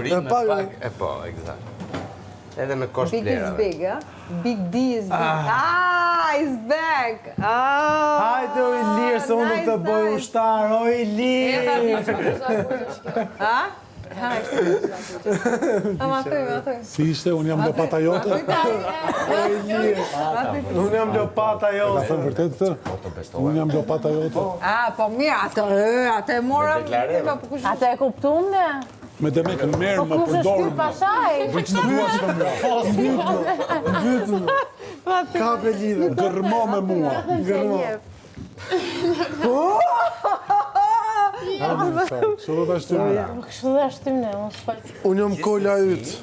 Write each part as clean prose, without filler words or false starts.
Pasuri me pak, po, eksakt. Edhe me kosh plerave. Big is big, Big D is big. He's back! Hajde o Ilir, se unë të bëj ushtar, o Ilir! Ma thuj. Si ishte, unë jam lopata jote? Unë jam lopata jote. Thënë vërtet të? Unë jam lopata jote. Po mirë, atë e mora... Atë e kuptum ne? Me demekën merë më Kush është ky përdorën. pashaj? Vëqë në dua që të mërë. Ka për lidhe. Gërmo me mua. Gërmo. Që do të ashtu? Kështu dhe ashtim ne, unë s'pal. Unë jam kolla ytë.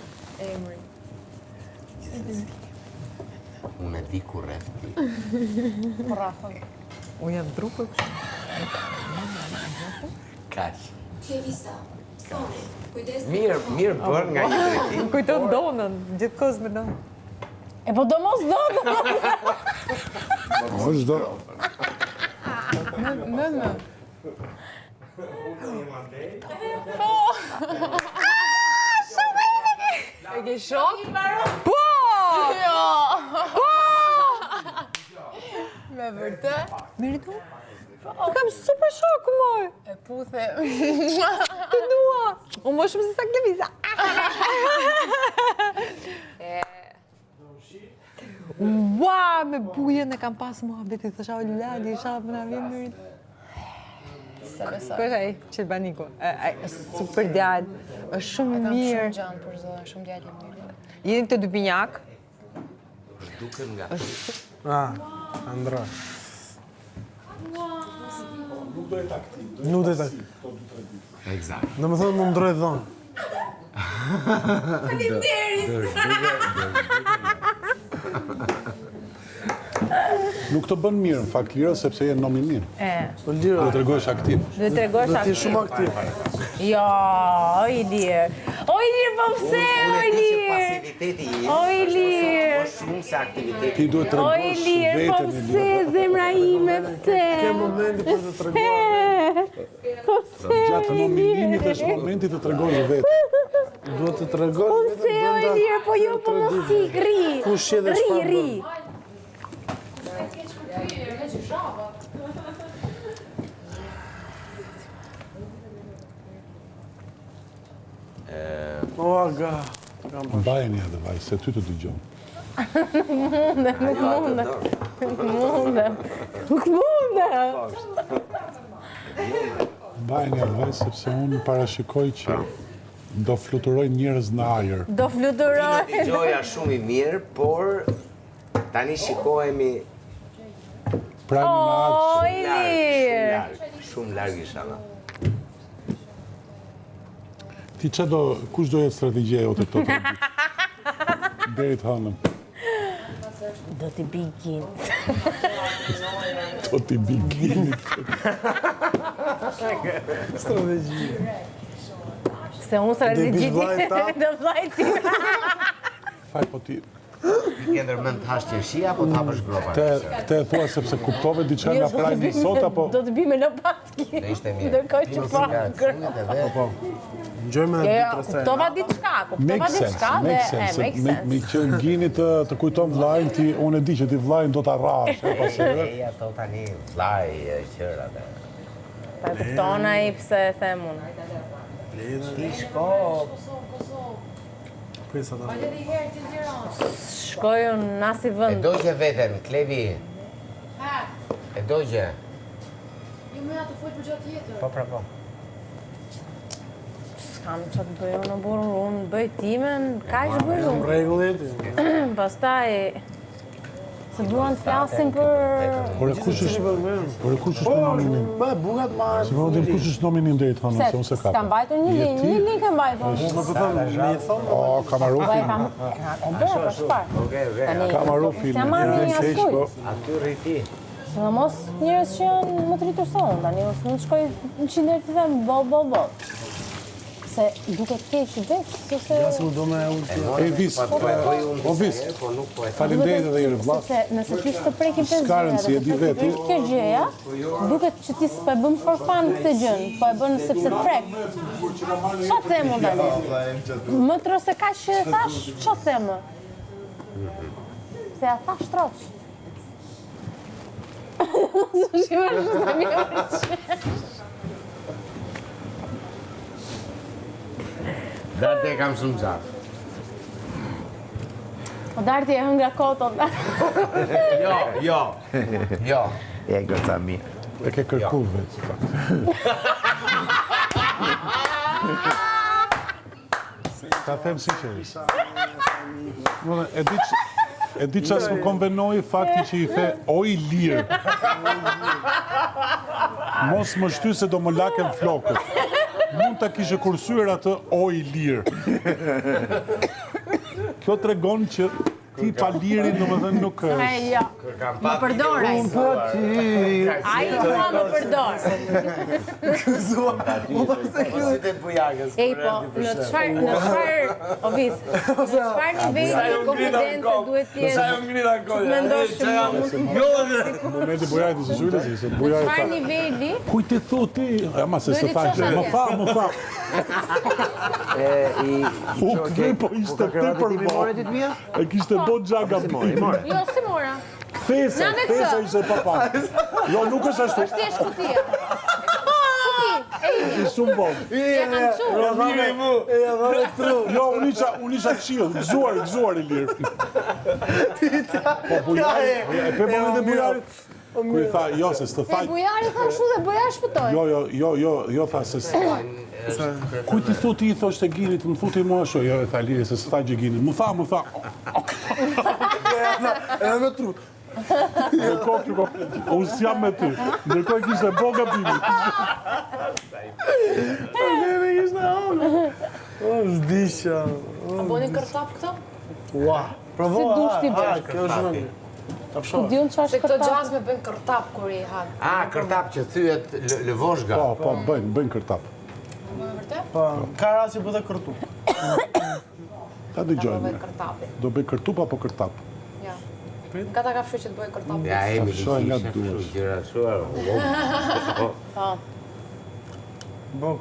Unë e di ku rrefti. Unë jam trupe kështë. Kaq. Mirë bërë nga një drejtim. Më kujton donën, gjithë kohës me donë. E po do mos do. Është do. Në. E ke shok? Po! Me vërtet? Meritu? Kam super shok, moj! E puthe. Të dua! Unë më shumë se sa Klevisa. Ua, me bujen e kam pas mua beti, thësha o Lali, isha më na vjen mërit. Kërë ai, Qelbaniku, super djallë, është shumë mirë. Shumë gjanë për zonë, shumë djallë i mirë. Jeni këtë dy pinjak? Duken nga. Andra. Nuk do e takti. Eksakt. Në më thënë më ndroj dhonë. Nuk të bën mirë, në fakt Lira, sepse je nominin. O Lira, Do të regohesh aktiv. Do të tregosh do t'je aktiv. shumë aktiv. Jo, o Ilir. O Ilir, po pse, o Unë e di që Ilir? pasiviteti i O Ilir. më shumë se aktiviteti. Ti duhet të O regosh Ilir, po vetën e pse, Lira. zemra ime, pse? Ke momenti për të treguar. Po pse, Gjatë nominimit është momenti të tregosh vetë. Duhet të tregon. po pse, o Ilir, po jo, po mos ik, ri. Kush je dhe çfarë Ri. bën? O, aga. Mbajeni edhe vaj, se ty të dëgjon. Nuk mundem. Mbajeni edhe vaj, sepse unë parashikoj që do fluturoj njerëz në ajër. Do fluturoj. T'i gjoja shumë i mirë, por tani shikohemi Pra një në O ardhë. Ilir. shumë larg inshallah. Ti që do, kush do jetë strategjia jote këto 3 ditë? Deri të hënëm. Do t'i bikin. Do t'i bikinit. Strategji. Se unë strategjik vllajt ta? do vllajti. Faj, po ti, Ke ndërmend të hash qershi apo të hapësh gropa? te e thua sepse kuptove diçka nga prajmi sot, apo? Do të bi me lopatki. Do ishte mirë. Ndërkohë që po. Ngjojme Jo, ditë rastën. kuptova diçka, Make sense, make sense. Me që ngjini të kujton vllajin ti, unë e di që ti vllajin do ta rrash, apo se. E ato tani vllai qëra dhe. Ta kupton ai pse e them unë. Ti shko. Prisa ta. Shkoj unë në as i E vend. dogje veten, Klevi. E dogje. Jo më atë fol për gjatë tjetër. Po, pra po. S'kam që të bëj unë burë, unë bëj timen, ka që bëj unë. Rregullit. Pastaj, se duan të flasim për... Por e kush është nominim? Më bukat ma. Se më dim kush është nominim deri të hënëm, se unë se S'ka kapë. mbajtur një link e mbajtur. Më po them, më i thon. O, Kamarofi, Po e kam, e bërë, po shpar. Tani, Kamarofi, s'ja marrë një askuj. Aty rriti. Sidomos njerëz që janë më të rritur se unë, tani unë s'mund të shkoj në 100 herë të them bo. Se duket keq vetë, ose... Ja se u do me ulti. E vis, o vis, faleminderit edhe njëri vlla. Se nëse ti s'të prekin 5 S'ka rëndësi, e di vetë. Kjo gjëja, duket që ti s'po e bën for fun këtë gjën, po e bën sepse të prek. Ç'a them unë tani? Më tërë se kaq që thash, ç'a them? Se ja thash troç. Darte e kam shumë gjatë. O Darti e hëngra koton. Jo. E goca mirë. E ke kërku vetë. Ta them sinqerisht. E di ças më konvenoi fakti që i the o i lirë. Mos më shty se do më laken flokët. Mund ta kishe kursyer atë o i lirë. Kjo tregon që ti pa lirin, domethënë nuk Ja. Më përdor ai. Ai më përdor. Ej, po, në çfarë, o vis, çfarë niveli kompetencë duhet të jetë? Mendosh momenti bujajti se zhylet se bujaj çfarë ta. niveli? Kuj ti thotë ti? Ama se s'e thashë. Më fa. U kthej po ishte tepër Morë ditë mia? e kishte bot gjaga Morë. Jo, si mora. Kthesa ishte papa. Jo, nuk është ashtu. Është thjesht kutia. Është shumë bot. Ja kanë çu. Jo, unë isha qiell, gëzuar i lirë. Po bujaj, e pe momentin e bujarit. Kur i tha, jo, se s'të thaj. Bujari tha kështu dhe bujar shpëtoi. Jo, tha se kuj ti thotë i thoshte Ginit, më thuti mua ashtu, jo, e tha Liri, se s'tha gjë Ginit. Më tha. Edhe me trut. Ndërkohë, unë s'jam me ty. Ndërkohë kishte bo gabimin. O, s'disha. A boni kërtap këto? Ua. Provo. Si dush ti bësh? Kjo është shumë. Ta Ku fshoh. diun çfarë Se këto shkëta. gjasme bën kërtap kur i han. Kërtap që thyet lëvoshga. Po, bëjnë kërtap. Më vërtet? Po, ka rast që bëhet kërtu. Ta dëgjojmë. Bëj kërtapi. Do bëj kërtup apo kërtap? Ja. Kata ka fshë që të bëj kërtap. Ja, emi Shoh nga kështu duhesh. gjëra shuar.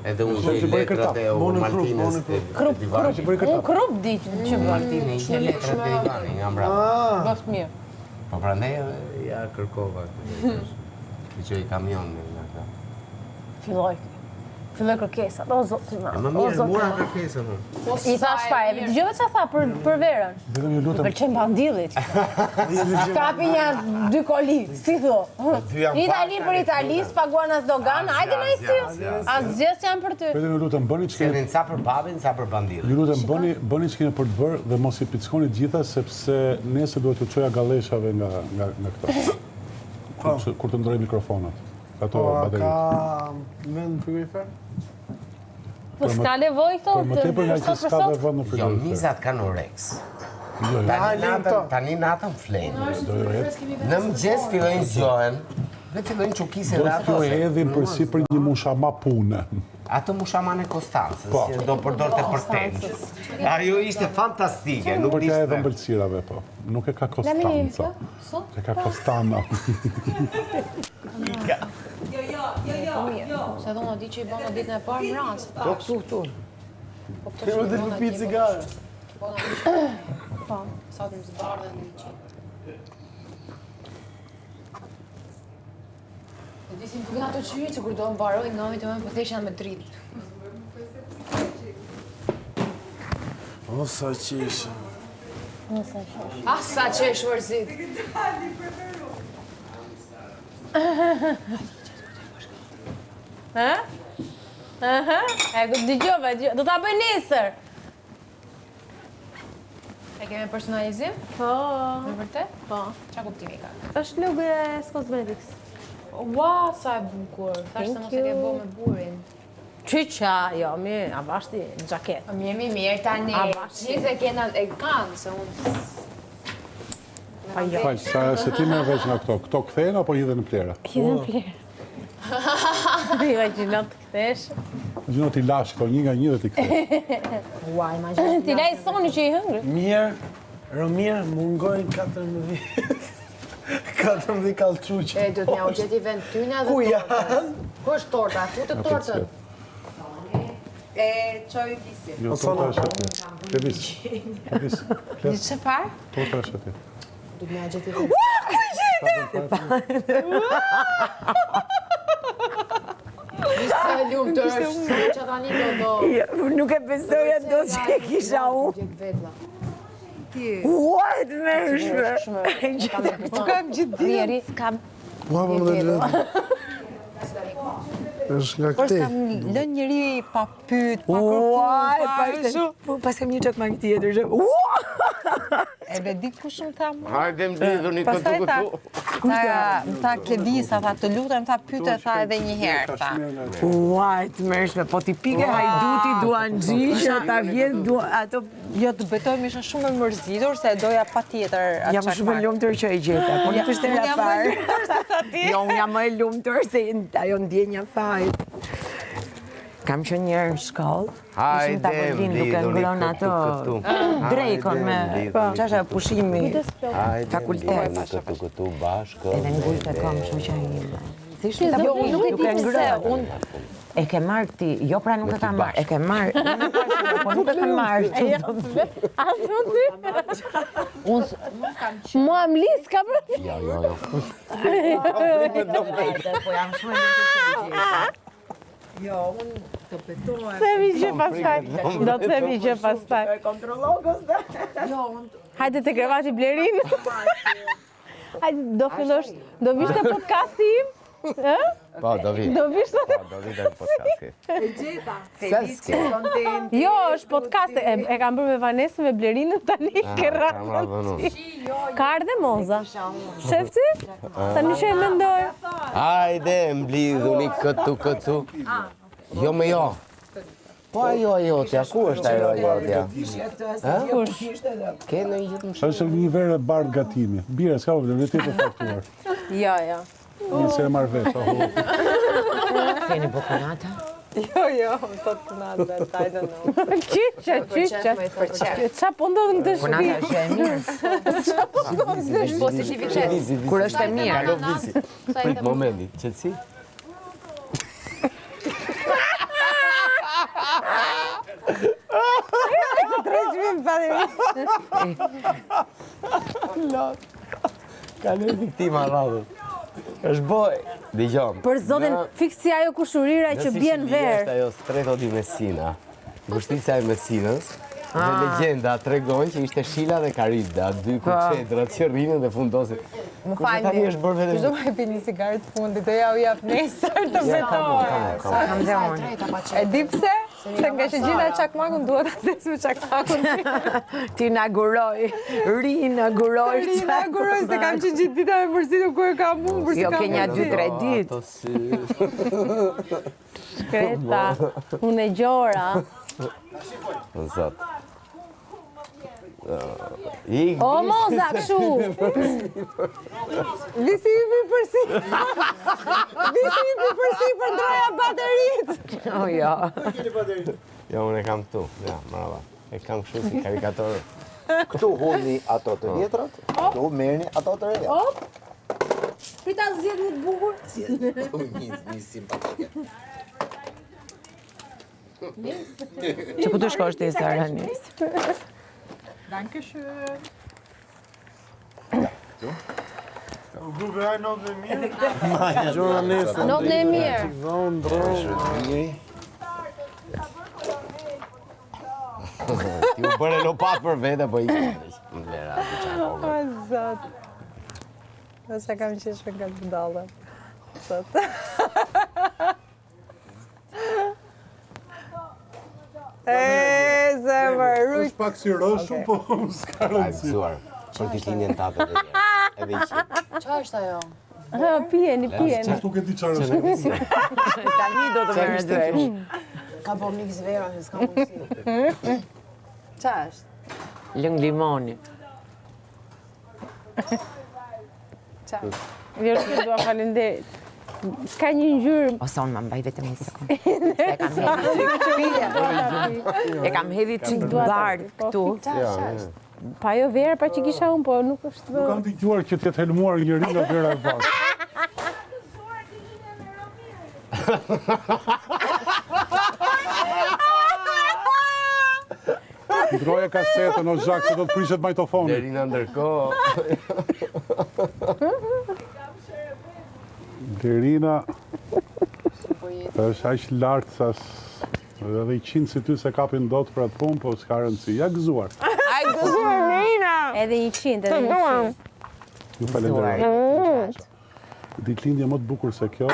Edhe unë Që bëj kërtap. letrat e Martinës. Krup. Unë krup di që bën. Martini, i që letrat e Ivani, nga mbrapa. Bëft mirë. Po prandaj ja kërkova. I që i kamion nga ta. Filloj kërkesat. O zoti ma. Më mirë, mura kërkesën. I thash fare, dëgjove çfarë tha për verën? Vetëm ju lutem. Pëlqen bandillit. Kapi një 2 koli, si thu. Itali për Itali, paguan as dogan, hajde në si. Asgjë s'jam për ty. Vetëm ju lutem bëni ç'keni. Keni ca për babin, ca për bandillin. Ju lutem bëni ç'keni për të bërë dhe mos i pickoni gjitha sepse nesër duhet t'u çoja galleshave nga këto. Kur të ndroj mikrofonat. Ato Po, bateri. ka vend frigorifer? Po s'ka nevojë këto. Por më tepër nga që s'ka dhe vend në Jo, frigorifer. mizat kanë oreks. Jo. Tani natën flenë. Do jo jetë. Në mëngjes fillojnë zgjohen. Ne fillojnë çukise Do dhe t'ju ato. hedhin përsipër një mushama pune. Ato mushamane Konstancës, Po. që do përdorte për tenç. Ajo ishte fantastike, nuk Por t'ja edhe ishte. mbëlsirave po. Nuk e ka Konstanca. E ka Kostana. Se do në di që i bënë ditën e parë më rancë. Po këtu. Po këto që Kemi i dhe bënë pi cigare. Sa të më zbarë dhe në që. Dhe disim të ato qyri që kur do më baroj, nga me të më përtheshen me dritë. O, sa qeshe. Sa që e shvërzit. E ku dëgjova, do ta bëj nesër. E keme personalizim? Po. Në vërtet? Po. Qa kuptimi ka? Është logo e Cosmetics. Ua, sa e bukur. Thashtë se mos e ke bo me burin. Qyqa, jo, mirë, a bashti gjaket. Mirë tani. A, bash. Gjithë e kena e kanë, se unë... Fal, se ti merr veç nga këto. Këto kthehen apo hidhen në plera? Hidhen plerë. Jo, që në të këthesh. Gjino t'i lash, këto një nga një dhe t'i kthej. Ua, imagjino. Ti lej soni që i hëngri. Mirë, Romir, mungojnë 14. 14 kallçuqe. E, duhet me gjeti vend tyne dhe Ku tortën. janë? Ku është torta? Futët tortën. E çoj bisi. Jo, torta është atje. Levis. Levis. Një që parë? Torta është atje. Duhet me gjeti vend. Nisë lumë të është, që tani do... Nuk e besoja do që e kisha unë. Gjek vetla. Uajt mërshme. Kam gjithë Rieri, kam. Ua, më dhe vetë. Është nga Por këtej. s'kam lënë njëri pa pyet, pa Uaj, kërkuar, pas kam një qak ma tjetër. Edhe di kush më tha mua. Hajde më lidhuni Pastaj këtu ta, këtu. ta Klebisa, tha të lutem, tha pyete, tha edhe një herë, tha. Uajt mërshme, po ti pike hajduti duan gjishë, ta vjet ato... Jo, të betoj, më isha shumë e mërzitur, se doja pa tjetër atë Jam shumë e lumëtër që e gjeta, po nuk është e Unë la jam më parë. lumtur se sa ti. Jo, unë jam më e lumëtër se ajo ndjenja fajt. Kam qenë njërë në shkollë, ishim Hajde, tavolin duke mblidhuni ngrën këtu, ato këtu. drejkon me qasha pushimi Hajde, fakultet. mblidhuni këtu bashkë. Edhe ngujt e kom shoqja ime. Si ishte Jo, tavolin nuk e duke di pse, ngrën. E ke marrë ti, jo pra nuk e ka marrë, e ke marrë, po nuk e ke marrë. Asë ti? Mua më lis, ka për... Jo. Po jam shumë e lumtur. Jo, unë të betoj. Themi që pastaj. Do të themi që pastaj. Kontrollogës dhe. Hajde te krevati Blerin. Hajde, do fillosh, do vish te podcasti im? Po, do vi. Do vish te... Do vi dhe podcasti. Selski. Jo, është podcast, e kam bërë me Vanesën, me Blerinën, tani kërra. Ka ardhe Moza. Shefti? Tani që e mendoj. Hajde, mblidhuni këtu. Jo me jo. Po ajo jotja, ku është ajo jotja? Kush? Ke në gjithë më Është një verë e bardh gatimi. Bire, s'ka problem, në tjetër faktuar. Jo. Një se e marrë vesh, aho. Keni bukunata? Jo, të të natë, I don't know. Qyqa. Qa po ndodhë në të Bukunata shpi? është e mirë. Pozitivitet. Kur është e mirë. Kalo visi. Prit momenti, qëtësi? Kaloj viktima radhët. është boj. Digjom. Për zotin, fiksi ajo kushurira që bjen Është verë. ajo Stretto di Messina. Ngushtica e Messinës. Dhe legjenda tregon që ishte Shila dhe Karibda, dy kuçedrat që rrinin dhe fundosin. Më Tani falni, është bërë vetëm çdo më pi një cigaret të fundit, do ja u jap nesër të betoj. Kam dhe unë. E di pse? Se nga që gjitha çakmakun duhet të des me çakmakun. Ti inauguroj, ri-inauguroj. Inauguroj se kam qenë gjithë dita me përzitur ku e kam humbur, si Jo, kam ke një 2-3 ditë. Ato sy. Kreta, unë e gjora. Zot. O, Moza, këshu! Visi i përsi. Visi i përsi për ndoja baterit. O, jo. Jo, unë e kam këtu. Ja, marava. E kam kështu si karikatorë. Këtu huni ato të vjetrat, këtu merrni ato të reja. Prita zjedh një të bukur. Një simpatike. Që ku të shkosh ti, Sara, nis? Dankeschön. Grupe haj not dhe mirë. Gjora nesër. Not në e mirë. Zonë, dronë. Ti u bërë lopat për vete, po i lera, O, zot. Nëse kam qesh me nga të budallë. Zot. Zemër, rujt. Është pak si rëshu, po s'ka Ai rëndësi. gëzuar. Për ditëlindjen tatë edhe një. Edhe i qi. Qa është ajo? Pjeni. Qashtu ke di qarë është. Tani do të merë dvesh. Ka po mix vera, se s'ka mundësi. Qa është? Lëng limoni. Qa? Vjerë që dua falenderit. S'ka një ngjyrë. Ose unë më mbaj vetëm një sekundë. E kam hedhë çik bardh këtu. Pa jo Vera, pa që kisha unë, po nuk është... Nuk kam dëgjuar që t'jetë helmuar njëri nga Vera e bashkë. Ndroje kasetën o Zhak se do të prishet majtofoni. Derina ndërkohë. Derina është aq lart sa edhe i 100 si ty se kapin dot për atë punë, po s'ka rëndësi. Ja gëzuar. Ai gëzuar Nina. Edhe 100, edhe 100. Ju falenderoj. Ditëlindje më të bukur se kjo.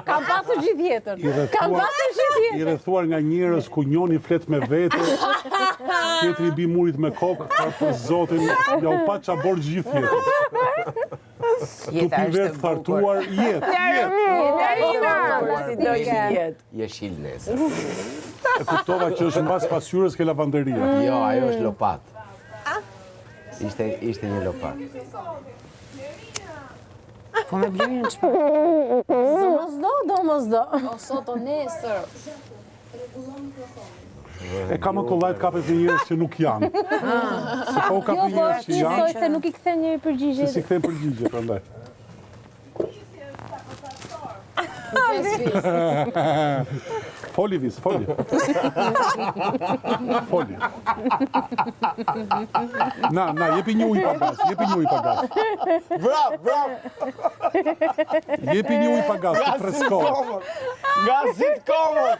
Kam pasur gjithë jetën. I rrethuar nga njerëz ku njoni flet me vete, tjetri i bi murit me kokë, për zotin, ja u pa çabor gjithë jetën. Tupi vetë thartuar, jetë. Jeshil nesër. E kuptova që është mbas pasqyrës ke lavanderia. Jo, ajo është lopat. Ishte një lopat. Po me blerjen që... Domosdo. O sot o nesër. E ka më kollajt kapet një njerëz që nuk janë. Se po Jo, kapet po njerëz është që janë, njësoj se nuk i kthen njëri përgjigje. se si kthejnë përgjigje, prandaj. Foli vis, foli. Foli. Na, jepi një ujë pa gaz, Bravo! Jepi një ujë pa gaz, të freskohet. Gazit komod!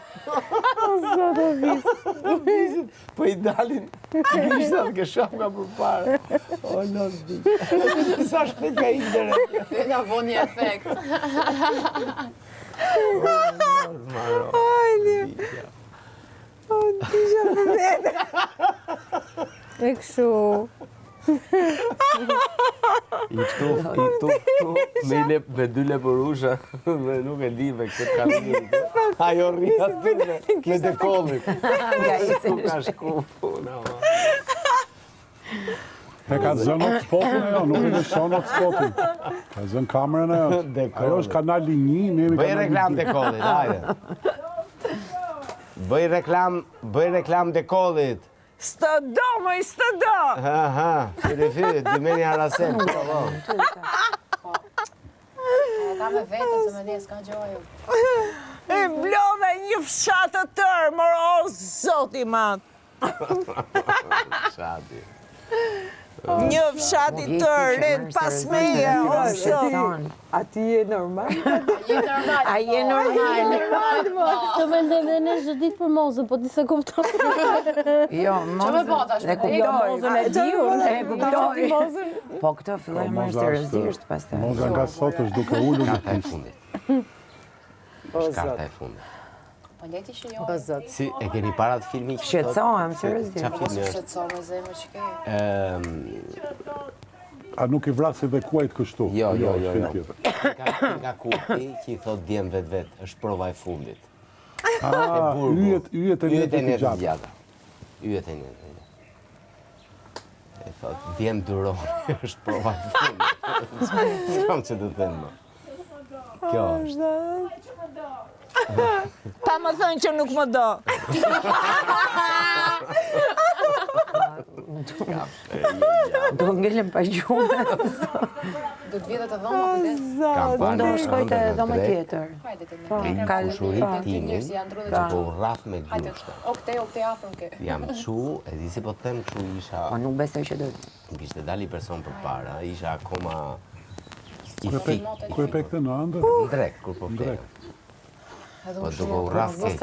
Po i dalin gishtat ke shapka për parë. O, nos di. Sa shpet ka indere. Dhe nga vo një efekt. E kështu. I tu, me dy leporusha, dhe nuk e di me këtë kaminë. Ajo rrihat me dekollit. Ku ka shku, puna, ma. E ka zënë hotspotin e jo, nuk e lëshon hotspotin. Ka zënë kamerën e jo. Ajo është kanali 1, ne jemi Bëj kanali 2. reklam dekollit, hajde. Bëj reklam dekollit. S'të do, më i s'të do! Fyri, dimeni harasem. E ka me vetën se me ne s'ka gjojë. E blodhe një fshat të tërë, mërë o zoti matë. Shati. Një fshat i tërë, rinë pas meje, o zoti. A ti je normal? A je normal? Të mendojmë dhe ne çdo ditë për mozën, po ti se kupton. Jo, Që me po tash? e kuptoj. Mozën e diun. E kuptoj. Po këto filloj më seriozisht pastaj. Moza nga sot është duke ullur në Karta e pis. fundit. Është karta e fundit. Po leti që jo. Si, e keni para të filmi? Shqetësohem, seriozisht. Qa filmi është? Shqetëso me zemër që ke. A nuk i vrasi dhe kuajt kështu? Jo. film tjetër. Nga kupi që i thot djem vet, është prova e fundit. Yjet e Yjet e njetë të njetë gjatë. gjata. Yjet e njetë. E thot, djem duroni, është prova e fundit. S'kam që të them më. Kjo është. Ta më thënë që nuk më do. Do ngellem pa gjume. Do të vjetë të dhoma kujdes. Unë do shkoj të dhoma tjetër. Hajde të Po, një. ka Kushurit timin, Njerëz janë ndrodhe që që po rraf me Hajde, gjushta. o këtej afrëm ke. Jam qu, e di si po them qu isha, Po nuk besoj që do. nuk ishte dali person për para, isha akoma i Kur fik. e pe këtë në andër? Drek, kur po Drek. fleja. Po duke u rraf keq.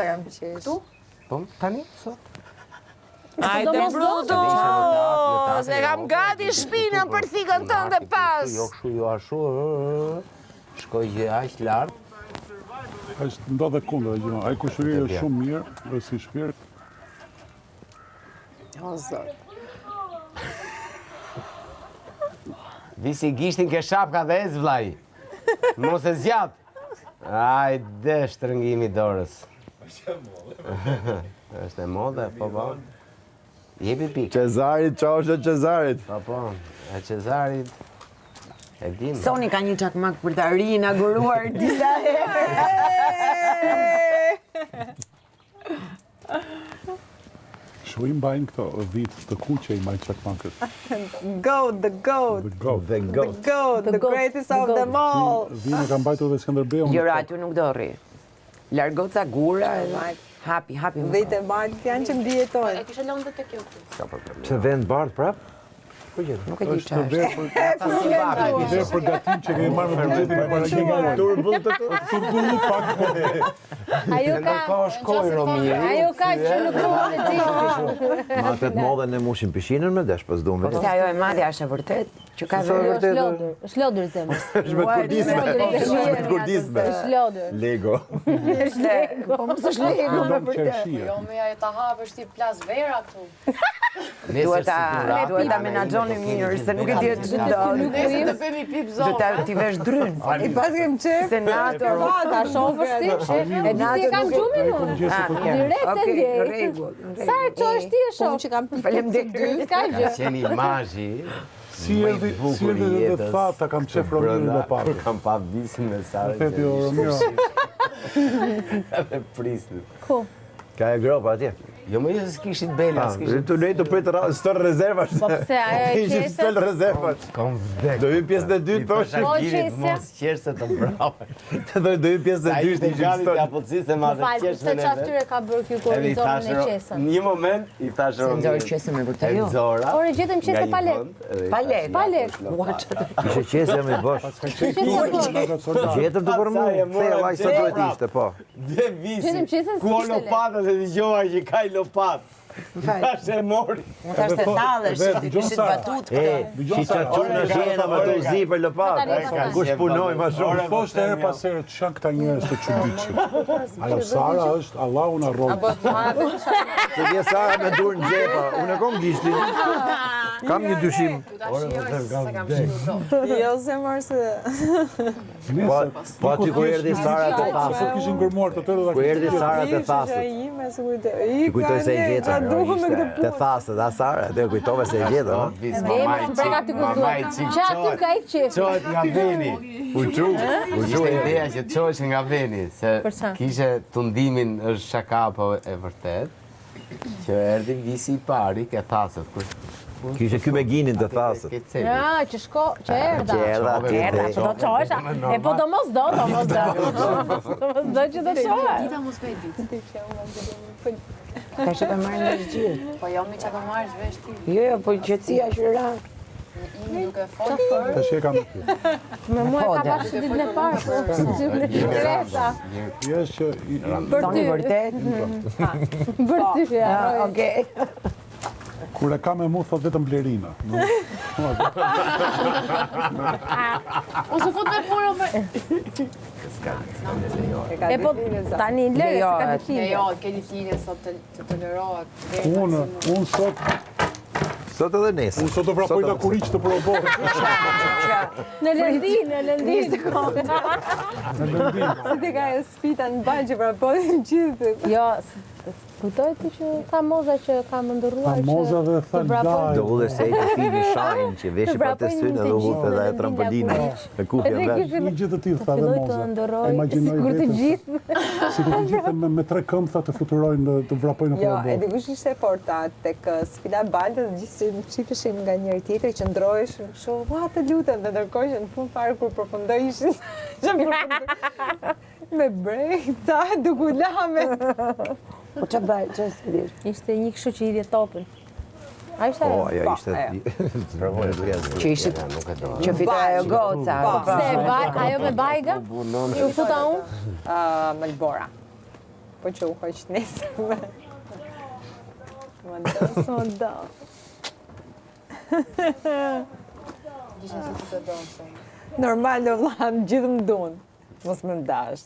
Këtu? Po, tani, sot. Ajde bruto, se kam gati shpinën për thikën tënde pas. Jo kështu, jo ashtu, shkoj që aq lart. është ndodhe kundër, gjëma. Ai kushëri është shumë mirë, dhe si shpirt. O, zot. Visi gishtin ke shapka dhe ez vlaj. Mos e zjat. Ajde, shtrëngimi dorës. Është e modhe, po. Jepi pikë. Cezarit, qa është e Cezarit? Po, e Cezarit. E dim. Soni ka një çakmak për ta riinauguruar disa herë. Shu I mbajnë këto vit të kuqe I mbajnë çakmakët. Goat, the goat. The goat. The goat. The goat, the greatest of them all. Vinë ka mbajtur dhe Skënderbeu. Gjëra aty nuk do rri. Largo ca gura, hapi. Vite martë janë që mbijetojnë. E kishe lënë te kjo. Që vend bardh prap? Nuk e di Është çfarë. ver për gatim që kemi marrë me buxhetin e paragjimor. Turbull të Turbull pak. Ajo ka shkoj Romiri. Ajo ka që nuk kohën e tij. Ma të modhe në mushin pishinën me desh, pas duhem Se vetë. ajo e madhe është e vërtet që ka Sa vërtet. vërtet? Është lodër zemër. Është me kurdisme. Është me kurdisme. Është lodër. Lego. Po mos është Lego me vërtet. Jo, me ja ta hapësh ti plas vera këtu. Duhet ta menaxhoni mirë se nuk e di ç'do. Nëse të bëmi pip Do zonë. ta ti vesh dryn. I pas kem qef. Senator. Ta shofësh ti? E di si e kam gjumin unë. Direkt e Okej, ndjej. në rregull. Sa e çosh ti e shoh? Që kam Faleminderit. Ka gjë. Qeni imazhi. Si erdhi dhe tha ta kam qef Romirin do pak. Kam pa visin me Sara. Theti Romiro. Edhe prisni. Ku? Ka e gropa atje. Jo më jo s'kishit bela, s'kishit. Tu ne të pritë stër rezervash. Po pse ajo e Ishte qesës? stër rezervash. Kam vdek. Do hyj pjesën e dytë thosh. Po, Girit qesja. mos qerse të brava. Do hyj pjesën e Sa dytë ishte ishte gati stër. t'ja pocisë ma dhe Falë, qeshme pse në çfarë ka bërë ky korrizorin e qesën? Një moment i thash Se nxorë qesën me vërtet jo. Zora. Ore gjetëm qesë pa lek. Pa lek. Ishte qesja me bosh. Gjetëm të përmu. Kthej vllai sa duhet ishte, po. Dhe visi. Gjetëm qesën Ku o lopatës e dëgjova që ka i lopatë. Tash e mori. Mund ta shte tallesh, ti kishit batut E, si çarçuna gjena me të zi për lopatë. Kush punoi më shumë. Poshtë herë pas herë çan këta njerëz të çuditshëm. Ajo Sara është Allahu na rroj. Se vje Sara me dur në gjepa. Unë e kom gishtin. Kam një dyshim. Jo zemër se... Po aty ku erdhi Sara të Po thasët. kishin gërmuar të tërë Ku erdhi Sara të thasët. Ti kujtoj se e gjeta. Të thasët, a Sara, të kujtove se e gjeta, no? Mamaj Që aty ka ik qefi. qohet nga veni. Ishte ideja që qohesh nga veni, se Për çfarë? kishe tundimin është shaka apo e vërtet, që erdhi visi I pari ke thasët. Kishe ky me ginin të thasët. Ja, që shko, që erdha. Që erdha aty. Po do çohesha. E po do mos do. Do mos do që do çohe. Dita mos me ditë. Ka që ka marrë në gjithë. Po jo mi çka do marrësh vesh ti. Jo, po qetësia që ra. Imi duke folë. Tash e kam këtu. Me mua ka bashkë ditën e parë. Ditën e treta. Jo është që Për Thoni ty. vërtet. Për ty, ja. Okej. kur e ka me mu thot vetëm Blerina. Ose fut me puro me... E po tani lere se ka të Ne fine. jo, ke një fine sot të tolerohet. Unë sot Sot edhe nesër. Unë sot të vrapoj nga kuriq të probor. Në Lëndin, në Lëndin. Si të ka e spita në banë që prapodin gjithë. Jo, kujtoj ti që ka moza që ka më ndërruar që... Moza dhe thaldaj. Do udhe se e të fini shajnë që veshi për të synë edhe hupe dhe e trampolina e kufja vesh. Një gjithë të tillë tha dhe Filloj të Moza. ndërroj, Imagjinoj sikur të vetën gjithë. sikur të gjithë me tre këmbë tha të fluturojnë të vrapojnë në Jo, e probor. dikush ishte fortat tek sfida baltës, gjithë që shifeshin nga njëri tjetri që ndroheshin kështu, ua të lutem, dhe ndërkohë që në fund fare kur përfundoi ishin që me brek, ta duku lame. Po që bëjë, që së dirë? Ishte një kështu që hidhje topin. A ishte Po, ajo? ajo ishte... Që ishte që fita ajo goca. Se ajo me bajga? Ju futa unë? Malbora. Po që u hoq nesër me... Më do. Gjisha si të donë. Normal do vlam, gjithë më dunë. Mos më ndash.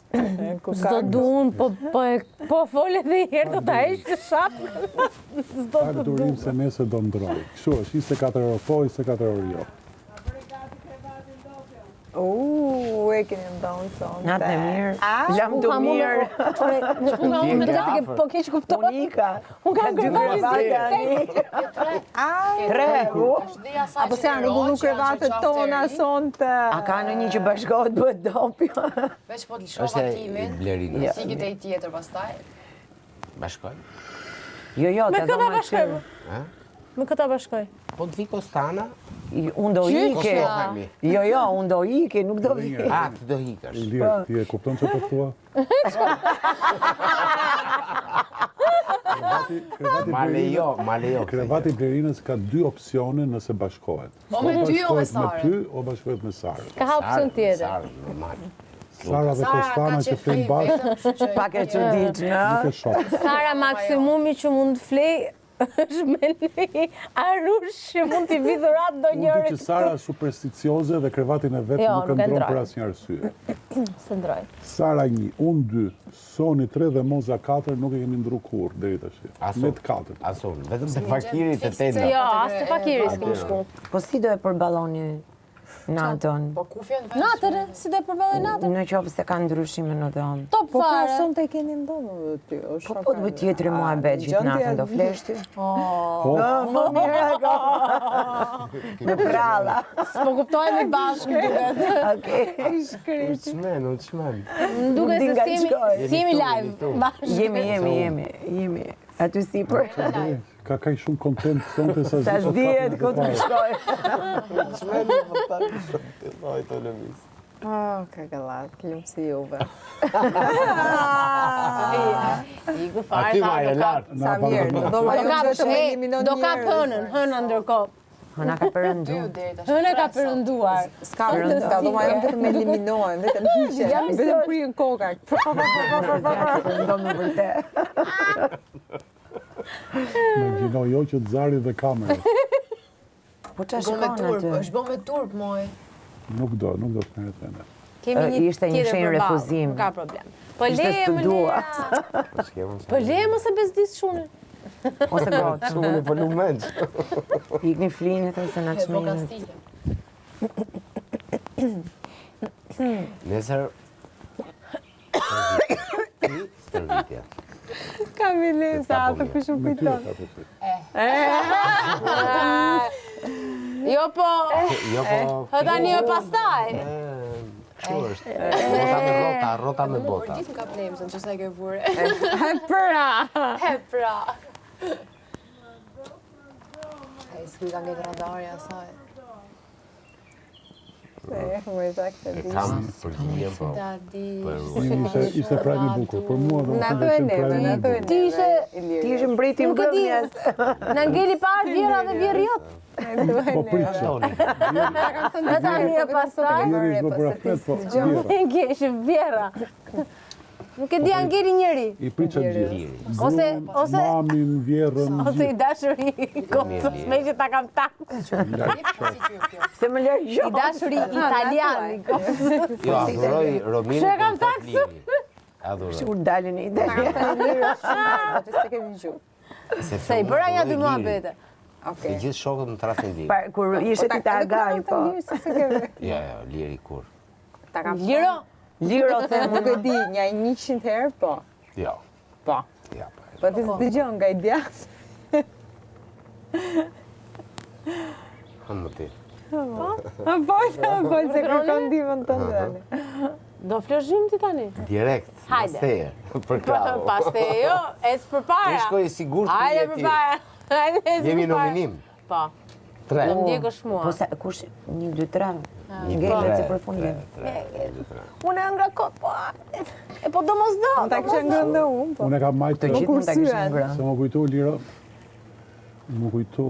S'do duan, po fole dhe i herë do ta heq të shapë. Pak durim se nesër do ndroj. Kështu është, 24 orë po, 24 orë jo. E keni ndonë sonte. Natë e mirë. A? Lam të mirë. Me të se po keq kuptohet. Unika. Unë kam Dy krevate ani. Tre. Apo se janë rregullu krevatet tona sonte. A ka në një që bashkohet bëhet dopi? Veç po të lëshova Kimin, Blerina. si këtë i tjetër pastaj. Bashkojnë. Jo, Me të këta do me bashkojmë. Me këta bashkoj. Po të vi Kostana? Unë do ike. Kostohemi. Jo, unë do ike, nuk do vi. A, ti do hikash. Ilir, ti e kupton që po thua? Ma lejo. Krevati Blerinës ka dy opsione nëse bashkohet. Po me ty o me Me Sarën? ty o bashkohet me Sarën. Ka opsion tjetër. Sarë, normal. Sara dhe Kostana që flenë bashkë, Pak e çuditshme, nuk e shoh. Sara maksimumi që mund të flej është me një arush që mund t'i vi dhurat do Unë di njëri. që Sara është supersticioze dhe krevatin e vetë Jo, nuk e nuk e ndron ndroj. për asnjë arsye. Së ndroj. Sara 1, unë 2, Soni 3 dhe Moza 4 nuk e kemi ndru kur deri tash. Me të katërt. Asun, vetëm se fakirit e tenda. Jo, as të fakiri s'kem shku. Po si do e përballoni natën? Po kufjen veç. Natër, si do e përballoj natën? Në qoftë se ka ndryshime në dhomë. Top Po ka fare. sonte e keni ndonë dhe ty. Po po të bëj tjetëri mua e bet gjithë natën do flesh ty. Po, Më mirë e ka. Me pralla. S'po kuptojmë bashkë duket. Okej. Unë të shmen. Duket Nuk di se nga si çkoj. jemi Jemi live këtu. bashkë. Jemi. Aty sipër. ka kaj shumë kontent sonte sa Sa s'dihet ku të shkoj. Ka gallat, lumë si juve. Iku fare Aty ta ma e do ka. lartë. Sa mirë, do Do ma ka vetëm eliminon do ka njerëz. hënën, hëna ndërkohë. Hëna ka përëndu. Hëna ka përënduar. S'ka do ma vetëm eliminohen, vetëm hiqen, vetëm prien koka. Do më vërtet. Imagjino jo që të zari dhe kamerë. Po qa Shko me shkon turp, aty? është bo me turp, moj. Nuk do të merret vende. Kemi një Ishte një tjetër shenjë përballë, refuzim. Nuk ka problem. Po Ishte leje më studua. leja. Po leje mos e bezdis shune. Ose gocë. Shumë në volumen. Ikni flinit ose na Është bo çmenit. kastile. Nesër... Stërvitja. Ka vilim sa atë kush u kujton. Jo po, Jo po... hë tani e pastaj. Kështu është. Rota me bota. Gjithë më ka plemësën që se ke vure. Përa! He pra. E s'kuj ka ngejtë radarja asaj. Më saktë E di. kam përgjigjen po. Ta di. Ishte prajmi bukur. Për mua do Na të të e ishte neve, prajmi na të e bukur. neve. Ti ishe mbreti Nuk e di. mbrëmjes. Na ngeli parë vjera dhe vjerjot. Po pritë. Hë tani e pastaj. Njeri ishte për aflet, po vjera. Ngesh vjera. Nuk e di angeli njëri. I pritë qatë gjithë. Ose- Mamin, vjerën, Ose i dashuri kocës me që ta kam takë. Se më lërë I jo. dashuri italian i kocës. Jo, adhuroj Rominin Çe kam për top taksu? liri. Adhuroj. Kur dalin i dalin. Atë se kemi gjuhë. Se i bëra një dy muhabete. Të gjithë shokët më trafin liri. Kur ishe ti ta agaj, po. Se se kemi. Jo, liri kur. Ta kam Liro, Liro them Nuk e di, një 100 herë, po. Jo. Po. Ja, Po ti s'dëgjon nga i djathtë. Hënë më ti. Po, se kërkon ndihmën tënde tani. do flozhim ti tani. Direkt. Hajde. Pasteje. Për kravo. Paste jo, ec përpara. Ne shkoj sigurt të Hajde jeti. përpara. Hajde ec Jemi përpara. nominim. Po, 3. do ndjekësh mua. Po sa kush 1 2 3. Një, Ngelet tre, si përfundim. Unë e nga kot, po. E po do mos do. Ta kisha ngrënë unë, po. Unë e kam Të majtë gjithë mund ta kishin ngrënë. se më kujtu Lira. Më kujtu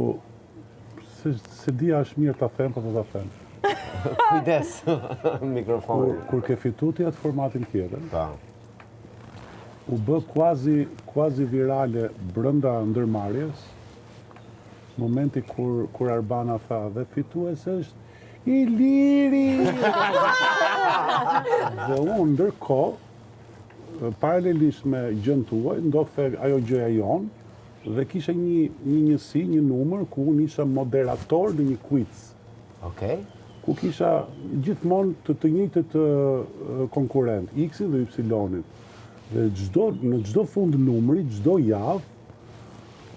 se dia është mirë ta them, po do ta them. Kujdes. Mikrofonin. Kur ke fitu ti atë formatin tjetër, Po. u bë quasi virale brenda ndërmarrjes. Momenti kur Arbana tha dhe fitues është Iliri. Dhe unë ndërkohë paralelisht me gjën tuaj ndodhte ajo gjëja jonë dhe kisha një njësi, një numër ku unë isha moderator në një quiz. Okej. ku kisha gjithmonë të njëjtët konkurrent, X-in dhe Y-in. Dhe në çdo fund numri, çdo javë,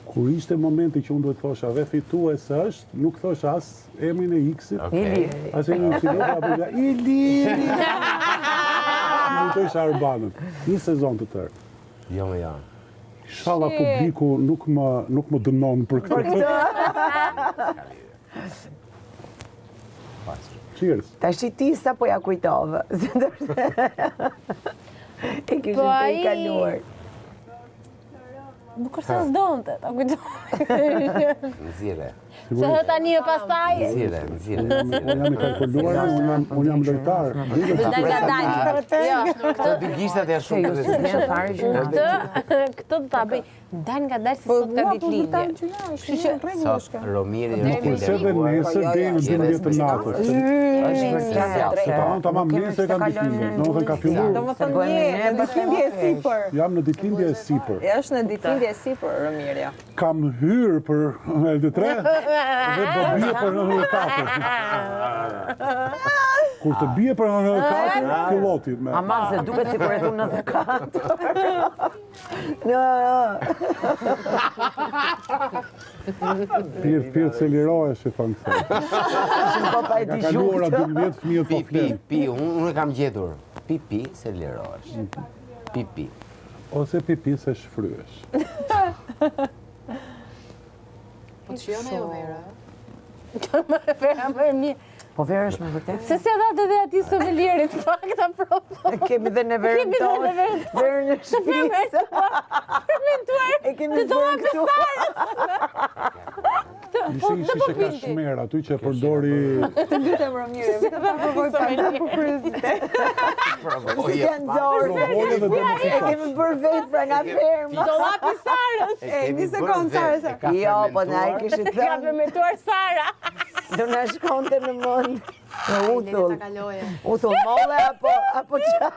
kur ishte momenti që unë duhet thosha dhe fitues është, nuk thosha as emrin e X-it, as emrin e Y-it, apo ja Iliri. Nuk thosha Arbanët. Një sezon të tërë. Jo më ja. Inshallah publiku nuk më dënon për këtë. Cheers. Tash ti sa po ja kujtove. E kishim të i kaluar. Bukur se s'donte, ta kujtoj. Nxirre. Se hë tani e pastaj. Nxirre. Unë jam i kalkuluar, unë jam lojtar. Dal nga dal. Jo, Këto dy gishtat janë shumë këtë do ta bëj. Dal nga dal se sot ka ditëlindje. Sot Romiri është Kurse dhe nesër deri në 12 të natës. Tamam, nesër kam ditëlindje. Domethënë ka filluar. Domethënë në ditëlindje e sipër. Jam në ditëlindje e sipër. Është në ditëlindje e sipër, Romiria. Kam hyrë për LD3 dhe do bie për LD4. Kur të bie për LD4, filloti me. Ama se duket sikur e thon 94. Pirë se lirohesh e thonë këta. Ka kaluara 12 fëmijët po flenë. Pi, unë kam gjetur. Pi se lirohesh. Pi. Ose pipi se shfryesh. Po të shion ajo Vera? Vera më mirë. Po Vera është me vërtet? Se si dhatë edhe ati somelierit, fakta propo. Kemi dhe në verën tonë. Verën në shpisë. Fermentuar. E kemi bërë këtu. Ishi që ka shmerë, aty që e përdori... Të lutem Romiria, vetëm ta provoj pak për kuriozitet. Si janë zorë. Provoje dhe E kemi bërë vetë pra nga ferma. Dollapi Sarës. Një sekundë, Sara. Jo, po na e kishit Ka thënë. fermentuar Sara. Do na shkonte në mend. Në uthull. Ta kaloje. Uthull molle apo çfarë?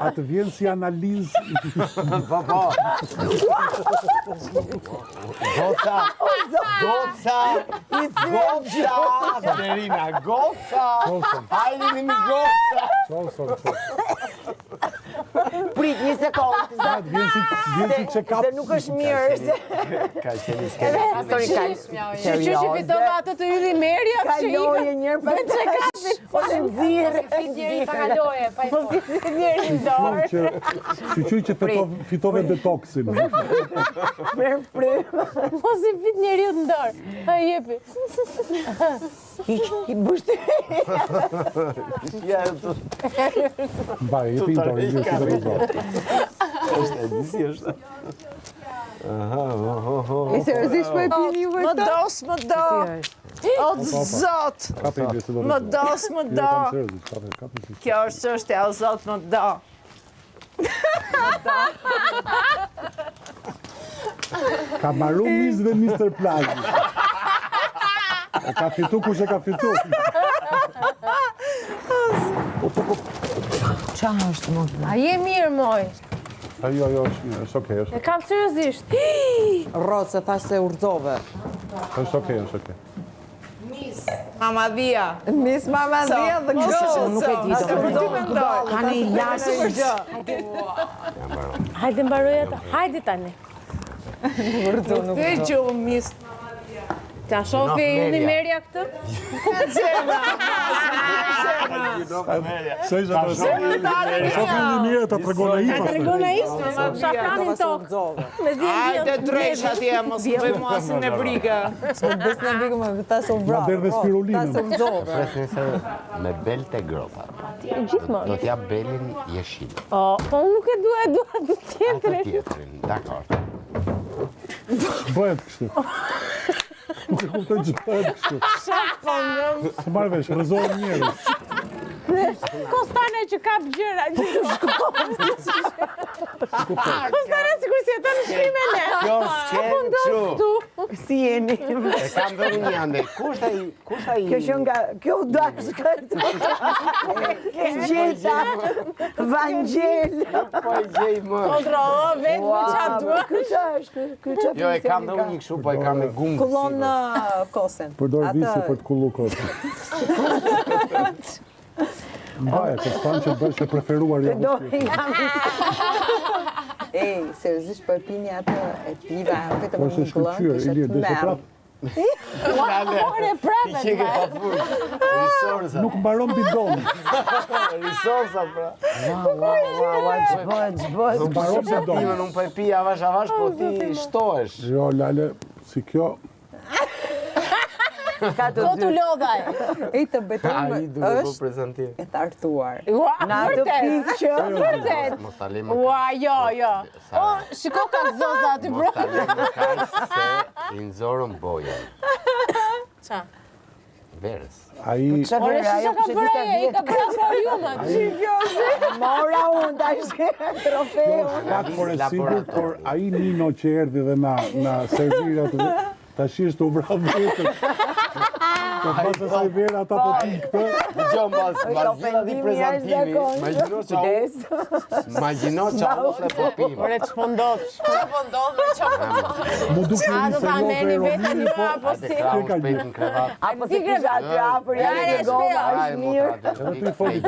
Atë vjen si analizë. Po. Goca! Berina, goca! Hajde mi goca! Prit një sekundë. Vjen si check-up. Se nuk është mirë. Ka qenë Pastori kaq. Që fitova ato të ylli merja, që Kaloje njërë për check-upit. Po të nxirë. njëri ta kaloje, pa i si njëri në dorë. Qyqy që fitove detoxin. Merë frymë. Mos i fit njeri në dorë. A jepi. Hiq bështi. Mbaj, jepi në dorë, një si dhe rëzor. është. E seriozisht po e pini ju Më këtë? dos, më do. O, zot. Kape i besi dhe Më dos, më do. Kjo është çështja, o zot, më do. Ka marru Miss dhe Mr. Plazhi. E ka fitu kush e ka fitu. Qa është më? A je mirë, moj? Jo, është mirë, është okej, E kam seriozisht. Rrot, se thash se urdhove. është okej. Mamadhia. Miss Mamadhia dhe Nuk e di do Ka një lasë. Hajde mbaroj ato. Hajde tani. Këtë gjumë, mis. Ta shofi ylli merja këtë? Se isha të shofi një mirë të tregona i A të regona ishtë? Shafranin tokë. Me zhjën Hajde dresh atje, mos bëj masin e brikë. Besë në bigë më këta se u vrarë. Ma derdhe spirulinën. Ta se u nxove. Me bel të gropa. Gjithmonë. Do t'ja belin jeshil. Po unë nuk e dua të Atë tjetërin. tjetërin, dakor. Bëhet kështu. Nuk e kuptoj që bëhet kështu. Se marrë vesh, rëzohen njerës. Kostane që kap gjëra. Kostane sikur si jeton në shkrimene. Kjo s'ken Apo ndosh kështu. këtu. Si jeni? E kam dhe unë një ande. Kusht ai? Kjo që nga, kjo u dashka të. Gjeta, Vangel. Po e gjej më. Kontrollo vetë me qatë duha. Kjo që Jo, e kam dhe unë një kështu, po e kam me gumë. Kullon kosen. Përdor visi për të kullu kosën. Mbaja, që s'pan që bësh e preferuar jo. Ej, seriozisht po e pini atë e piva, vetëm Po është një kullon, shkëlqyer, kishte Ilir, të deshe merë. prap. Ore prapet. Qike pa furë. Risorsa. Nuk mbaron bidon. Risorsa, pra. Ç'bëhet. Nuk mbaron shumë se bidon. pime, nuk po e pi avash, po ti shtohesh. Jo, Lale, si kjo, Ko t'u lodhaj. Ej, të betojmë Ai duke po është prezentim. e tartuar. Në atë pikë që... Vërtet. Mos ta lejmë. Ua, jo. O, shiko ka gzoza aty Mos ta lejmë kaq se i nxorëm bojën. Qa? Verës. ai Ore, shisha ka bërë e, i ka bërë akvariumet. Mora unë tash trofeu. pak por e sigur, por ai Nino që erdhi dhe na servira të tash është u vra vetën. Po pas asaj vera ata po tin këtë. Dëgjoj mbas gjitha di prezantimi. Imagjino çau se po pim. Ore, që po ndodh? Që po ndodh me që po ndodh? Mu duke A do ta merrni vetën ju apo si? Krau shpejt në krevat. Apo se kisha aty afër ja e goma, është mirë. Edhe ti foli.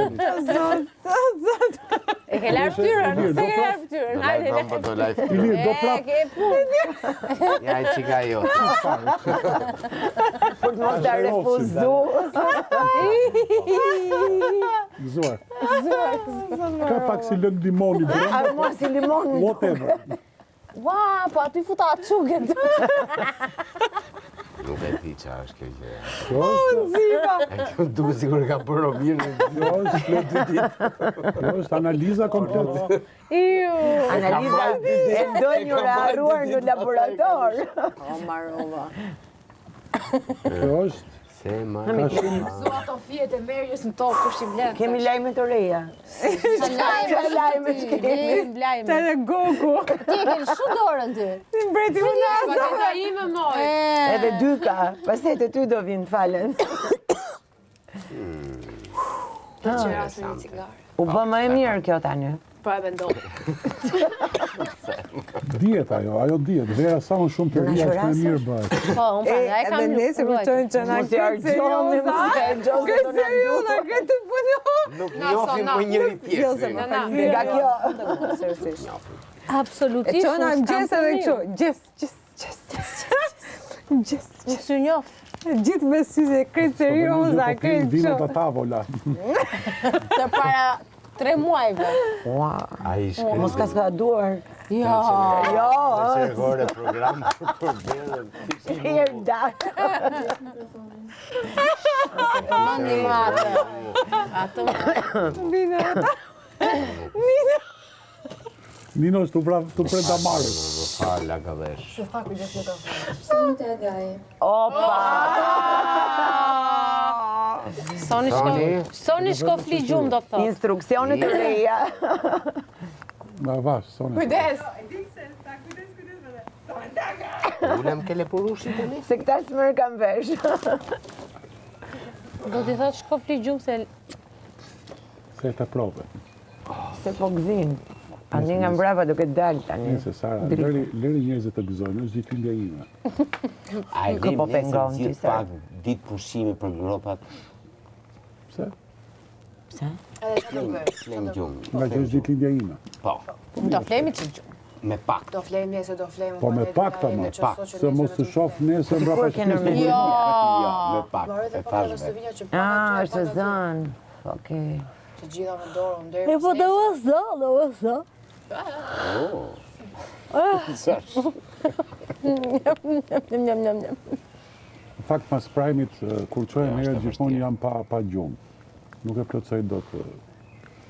E ke larë ftyrën, se ke larë ftyrën. Hajde, Lajmë do lajtë. Ilir, do e prap. ke punë. Ja e qika jo. Për të mos ta refuzu. Gëzuar. Ka pak si lëng limoni, bro. A mos i limon. Whatever. Ua, po aty futa çuget. Nuk e di qa është kjo gjë. Kjo Kjo duke sigur ka bërë Romirë. është analiza komplet. Iu. Analiza e ndonjë harruar në laborator. O, marova. Kjo është Se ma Zua ato fijet e merjes në tokë, kush i vlen. Kemi lajme të reja. Lajme shkemi. Lajme. Tale goku. Ti e ke shumë dorën ty. Mbreti unë Patenta ime moj. Edhe dy ka, pastaj të ty do vinë falen. Që rasë një cigare. U bë më e mirë kjo tani. Po e mendoj. diet ajo diet. Vera sa më shumë të rria që më mirë bëhet. Po, unë pra, e kam Edhe nesër kuptojnë që na Mos i argjohemi, mos i argjohemi. Këtë serioza, këtë punë. nuk njofim më njëri Jo, se më tjetrin. Nga kjo. seriozisht. E absolutisht. çona gjes edhe kështu. Gjes. Unë sy njof. Gjithë me sy se kretë serioza, kretë Vino të kështu. tavola. Të para 3 muajve. Ua, A i shkri. mos ka skaduar. Jo. Jo, Qërgore program për bërën. herë dak. Mandi matë. Ato. Nino është të prenda marës. Fala ka vesh. Se tha kujdes me të. Opa! Soni shkofli gjumë do të thotë. Instruksionet e reja. Na vash, sonë. Kujdes. Ulem ke lepurushit e mi? Se këta smërë kam vesh. Do t'i thotë shkofli gjumë se... Se të prove. Se po gëzin. Andi nga mbrapa duke dalë tani. Nëse Sara, lëri njerëzit të gëzojnë, është ditëlindja ime. A i po vim pengon nesër ti, gjithë Sara. pak ditë pushimi për gropat. Pse? Pse? Edhe që do bëj. Flem gjumë. Nga që është ditëlindja ime. Po, Do flemi që gjumë. me pak. Do flejmë nesër, do flejmë. Po me pak të më, se mos të shoh nesër mbrapa Kur ke shtëpisë. nërmeni? Jo, me pak. Marrë E dhe pak thash në vetë. Slovenja që Ah, është zënë. Okej. Që gjitha me dorë, më deri. po do vëzdo. Njëm. Në fakt, pas prajmit, kur qojnë herët gjithmonë jam pa gjumë. Nuk e plotësoj do të...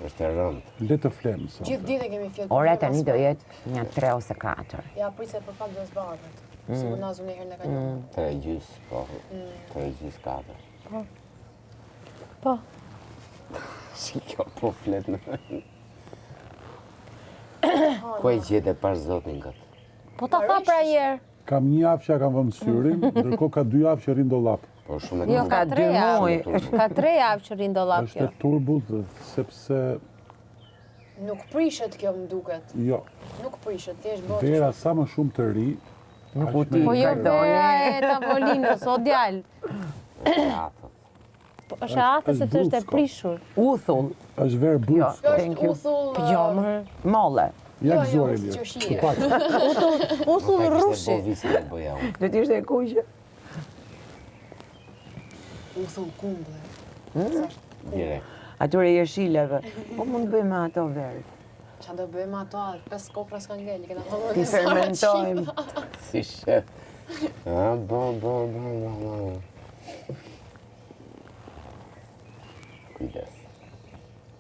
Është e rëndë. Le të flemë, sa. Gjithë ditën kemi fjetur. Ora tani do jetë një 3 ose 4. Ja, prit se për pak do zbarët. Sigur nazu një herë në ka një. 3 gjys, po. 3 gjys 4. Po. Si kjo po flet në... Ku e gjete pas zotin këtë? Po ta tha pra njerë. Kam 1 javë që kam vëmë syrin, ndërkohë ka 2 javë që rrin dollap. Po shumë Jo, ka 3 javë. Ka 3 javë që rinë dollap Është e turbut, sepse Nuk prishet kjo më duket. jo, Nuk prishet, thjesht bëhet. vera sa më shumë të ri, Nuk u ti Po jo pardoni. vera e tavolinës, o djalë. Po është atë sepse është e prishur. Uthull. është verë Jo, brusë. Kjo thank është you. uthull. Jo, më. Molle. Ja Jo, gëzore jo, Elir. qershie. Të pak. Uthull rrushi. Do t'ishte e kuqe. Uthull kumble. Direkt. Atyre jeshileve. Po mund të bëjmë ato verë. Qa do bëjmë ato, 5 kopra s'ka ngel, i kena thonë. Ti fermentojmë. Si shef. Bo. Kujdes.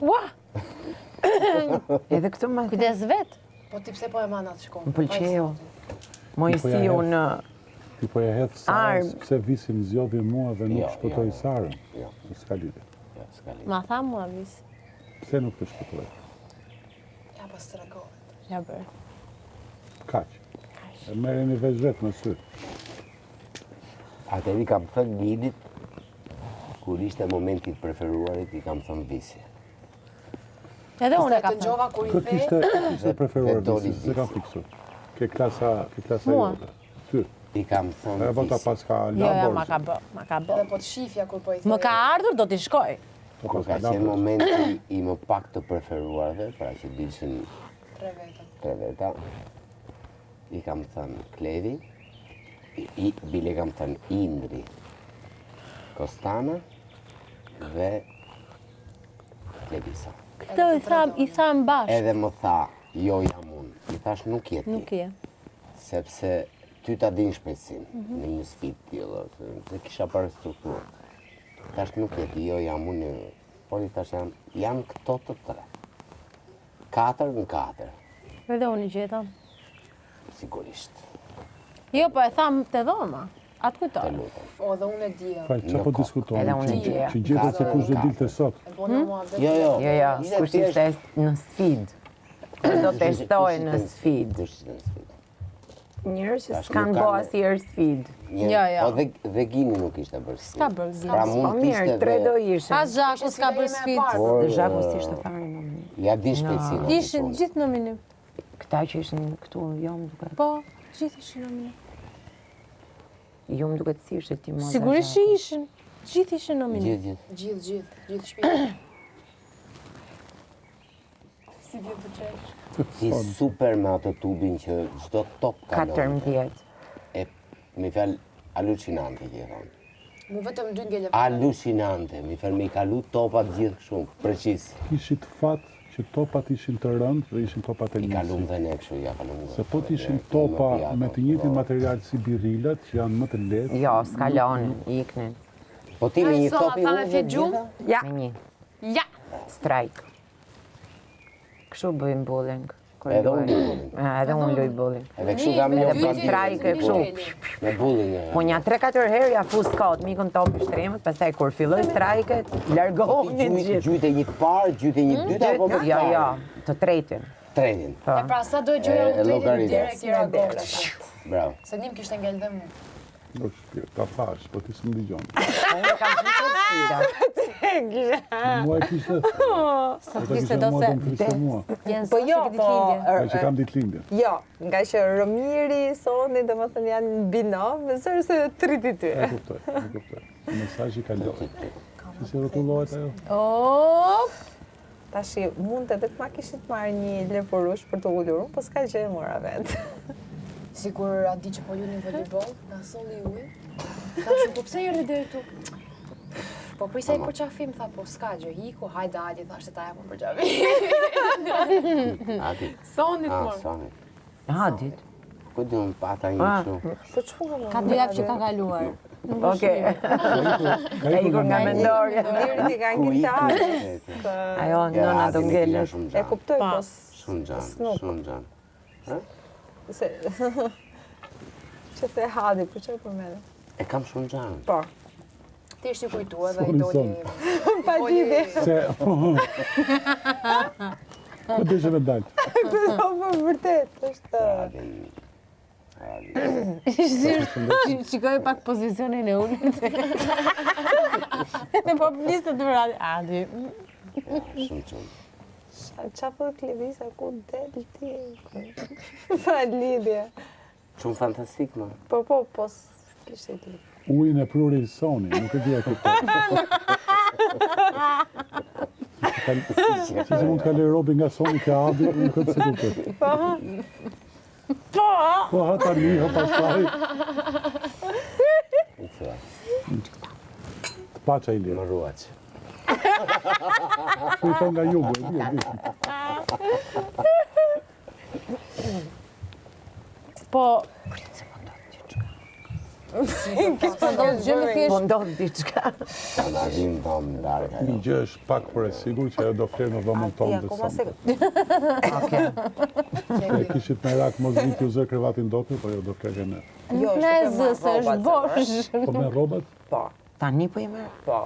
Ua, Edhe këtë më kujdes vet. Po ti pse po e man atë shkon? më pëlqeu. Mojësiu në Ti po e hedh Sarën, Arm. pse visin zgjodhi mua dhe nuk Jo, shpëtoj jo. Sarën. Jo. S'ka lidhje. Ja, s'ka lidhje. Ma tha mua vis. Pse nuk të shpëtoj? Ja pas të regohet. Ja bërë. Kaq. E merreni veç vetë në sy. Atëri kam thënë Lidit, kur ishte momenti i preferuarit, i kam thënë Visi. Edhe unë e ka Të thënë. ngjova kur i Këtë ishte preferuar Dhe doli Visi, se kam fiksuar. Ke klasa Mua? jote. Ty. I kam thënë E bota Visi. pas ka Jo, la ma ka borxhe. bë, ma ka bë. Edhe po të shifja kur po i Më ka ardhur, do t'i shkoj. Po Kur pas ka ka la qenë borxhe. momenti i më pak të preferuarve, pra që dilshin 3 vetëm. 3 veta, i kam thënë Klevi, bile kam thënë Indri, Kostana dhe Levisa. Këtë i tham bashkë. Edhe më tha, jo jam unë. I thash nuk je ti, Nuk je. sepse ty ta din shpejtësin në një sfidë tillë, se kisha parë strukturë. Thash nuk je ti, jo jam unë. Por i thash jam këto të 3. 4 në 4, Edhe unë i gjeta. sigurisht. Jo, po e tham të dhoma. Atë Të kujtoj. lutem. O, dhe unë e dija. Fal, çfarë po diskutojmë? Edhe unë e Që- dija. Që gjetet se kush do dilte sot. E bona mua vetë. Jo. Jo, Ishte kush thjesht- ishte në sfidë. Kush do testoj në sfidë. Kush ishte në sfidë? Njerëz që Tash s'kan nuk bo kanë- asnjëherë sfidë. Jo. Po dhe Gini nuk ishte bërë sfidë. S'ka bërë zi. Pra Po mund mirë, t'ishte 3 do dhe... ishin. As Zhaku s'ka bërë sfidë. Por, Dhe Zhaku s'ishte fare në mënyrë. Ja di shpejtësinë. atë Ishin punë. gjithë në minim. Këta që ishin këtu, jo më duket. Po, gjithë ishin në minim. Jo më duket si ishte ti mua. Sigurisht që ishin. Gjithë ishin në minim. Gjithë. Gjithë shtëpi. Si vjen të qesh. Ti super me atë tubin që çdo top kalon. 14. E mi fal alucinante që e thonë. Mu vetëm 2 ngele. Alucinante, mi fal me i kalu topat gjithë shumë, precis. Kishit fat që topat ishin të rëndë dhe ishin topat e I kalum njësi. dhe ne kështu, ja kalum dhe. Se po t'ishin topa me të njëjtin material si birrilat, që janë më të lehtë. Jo, skalonin, iknin. Po ti me një top i Sa me unë fit gjumë? Ja. Me një. Ja. Strike. Kështu bëjmë bowling. kur Edhe luaj. unë luaj bowling. Edhe unë luaj bowling. Edhe kështu kam një Edhe për strike kështu. Me bulling. Po një 3-4 herë ja fus kot, mikun top i shtremët, pastaj kur filloi strajket, largohuni të gjithë. Gjujte një parë, gjujte një dytë apo më Jo, parë? jo, të tretin. Tretin. Po. E pra sa do e gjoja unë llogarit. direkt i reagove. Bravo. Se nim kishte ngel dhe mu. Nuk shpirë, ta thash, po ti s'më digjon. Unë kam shumë sfida. Mua e kishte... Po ta kisha mua do më friste mua. Po jo, po... Ai që kam ditëlindjen. Jo, nga që Romiri, Soni, dhe më thënë janë binom, zërë se triti ty. E kuptoj. Mesazhi kaloi. Si rrotullohet ajo? Op! Tashi, mund edhe të ma kishit marrë një leporush për të ullur, po s'ka gjë e mora vetë. Sigur a di që po lunin voleibol, na solli uj. Thashun, po pse erdhi deri këtu? Po prisa i përqafim, tha, po s'ka gjë, hiku, hajde Adi, thashtë ta japun përqafim. Adi. Sonit Ah, mor. Soni. Hadit. Ku di unë pata një kështu. Po që më Ka 2 javë që ka kaluar. Okej. Ka ikur nga mendorja. Mirë ti ka ngjitë të Adit. Ajo nëna do ngelet. E kuptoj, po Shumë gjanë, s'nuk. shumë gjanë. se... Që the Hadi, po që për mene? E kam shumë gjanë. Po, Ti ishte i kujtu edhe i Soni, doli... soni. pa gjithi. Se... Po deshe me dalë. Po, vërtet, është... Adin, Shikoj pak pozicionin e ullit. Edhe po fliste të vrati. Adi. Shumë qumë. Qa po Klevisa, ku del ti? Pa lidhje. Shumë fantastik, ma. Po, kishte ti. Ujin e pruri Soni, nuk e di e kuptoj. Si që mund të kaloj robi nga Soni ka Adi, nuk e të se kuptoj. Po, ha tani, ha pasaj. Të paqa i lirë. Më ruaq. Që i thon nga jugu, e di. Po, Po ndodhë diçka. Ta në arim tonë larga. Një gjë është pak për e sigur që ajo do flerë në dhomën tonë dhe sonë. E kishit me rak mos viti u zë krevatin dopi, po jo do flerë në. në zësë është bosh. Po me robat? Po. Tani po jeme? Po.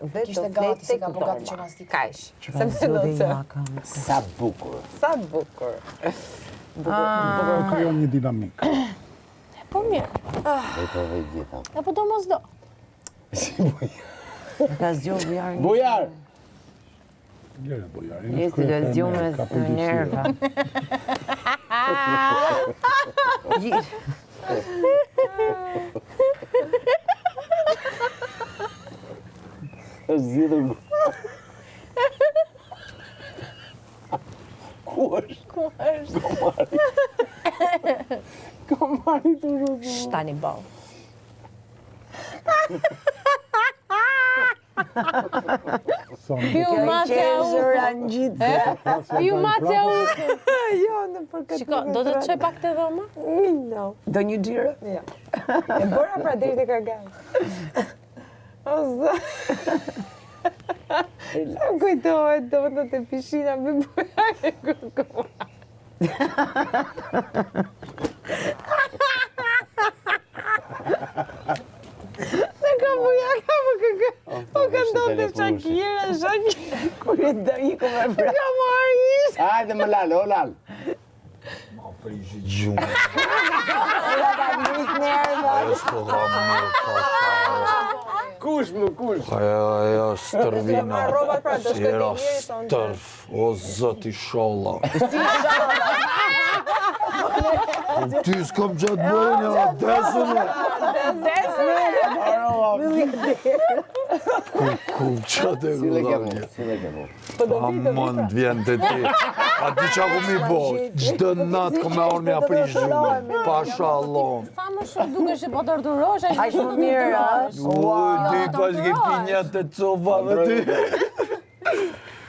Dhe Kishte gati se ka po gati që mastik. Kajsh. Që ka zëdhe jaka. Sa bukur. Sa bukur. Po krijon një dinamik. Po mirë. Dhe të vej gjitha. E po do mos do. Ka zgjohë bujarë. Bujar! Lere bojari. Jesi do zgjohë me nerva. është zhjithër Ku është? Komari të rrëzë. Tani ball. Piu macja uke. Piu macja uke. Jo, në për këtë. Shiko, do të të qoj pak të dhoma? No. Do një gjirë? Jo. E bëra pra deri te Kagaj. O zë. Sa kujtohet do të pishina me bujare kërkoma. Në ka bujaka më këgë. Po ka ndonë të Shakira, Kur e do i ku me bra. Ka marrë ishë. Hajde më lal, o lal. Gjumë. Është po dha më mirë Kush më, kush? Aja stërvina, robat pra, do si shkoj era te njeri, thonë. stërf, o zëti sholla. Ty s'kom gjatë bëjnë, a desën e. Ku qatë e gudalje. Si le kemu. Amon t'vjen të ti. A di qa ku mi bo, gjdo natë ku me orë me apri zhume. Pasha Allah. Sa më shumë duke që po të rdurosha. Aq më mirë, Oj, ti ka s'ke pinjat të copa dhe ti.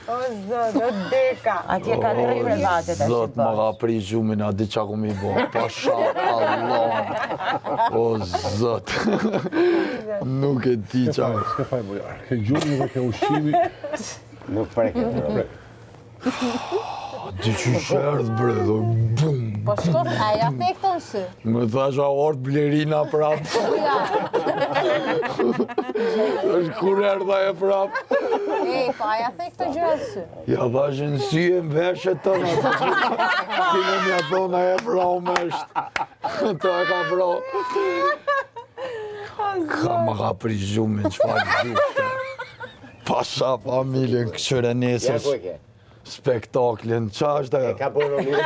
O zë, do deka. Atje ka 3 private të Zot më ka pri gjumin, a di qa ku mi bo. Pasha Allah. O zot. Nuk e di qa. S'ke faj bojarë. Ke gjumi dhe ke ushqimi. Nuk preket të rrëve. Di që shërth bre, dhe bum. Po shkot, aja thekto në sy. Më thash a orët blerina prap. është kur erdha e prap. Ej, po aja thekto gjëra në sy. Ja thashin si e mveshet të në të që. Kine mja thona e pra u mesht. Të e ka pra. Ka më ka pri gjumin, që fa gjufte. Pasha familjen këqyre Ja nesës. ku e ke? Spektaklin, qa është e? Ka bërë mirë.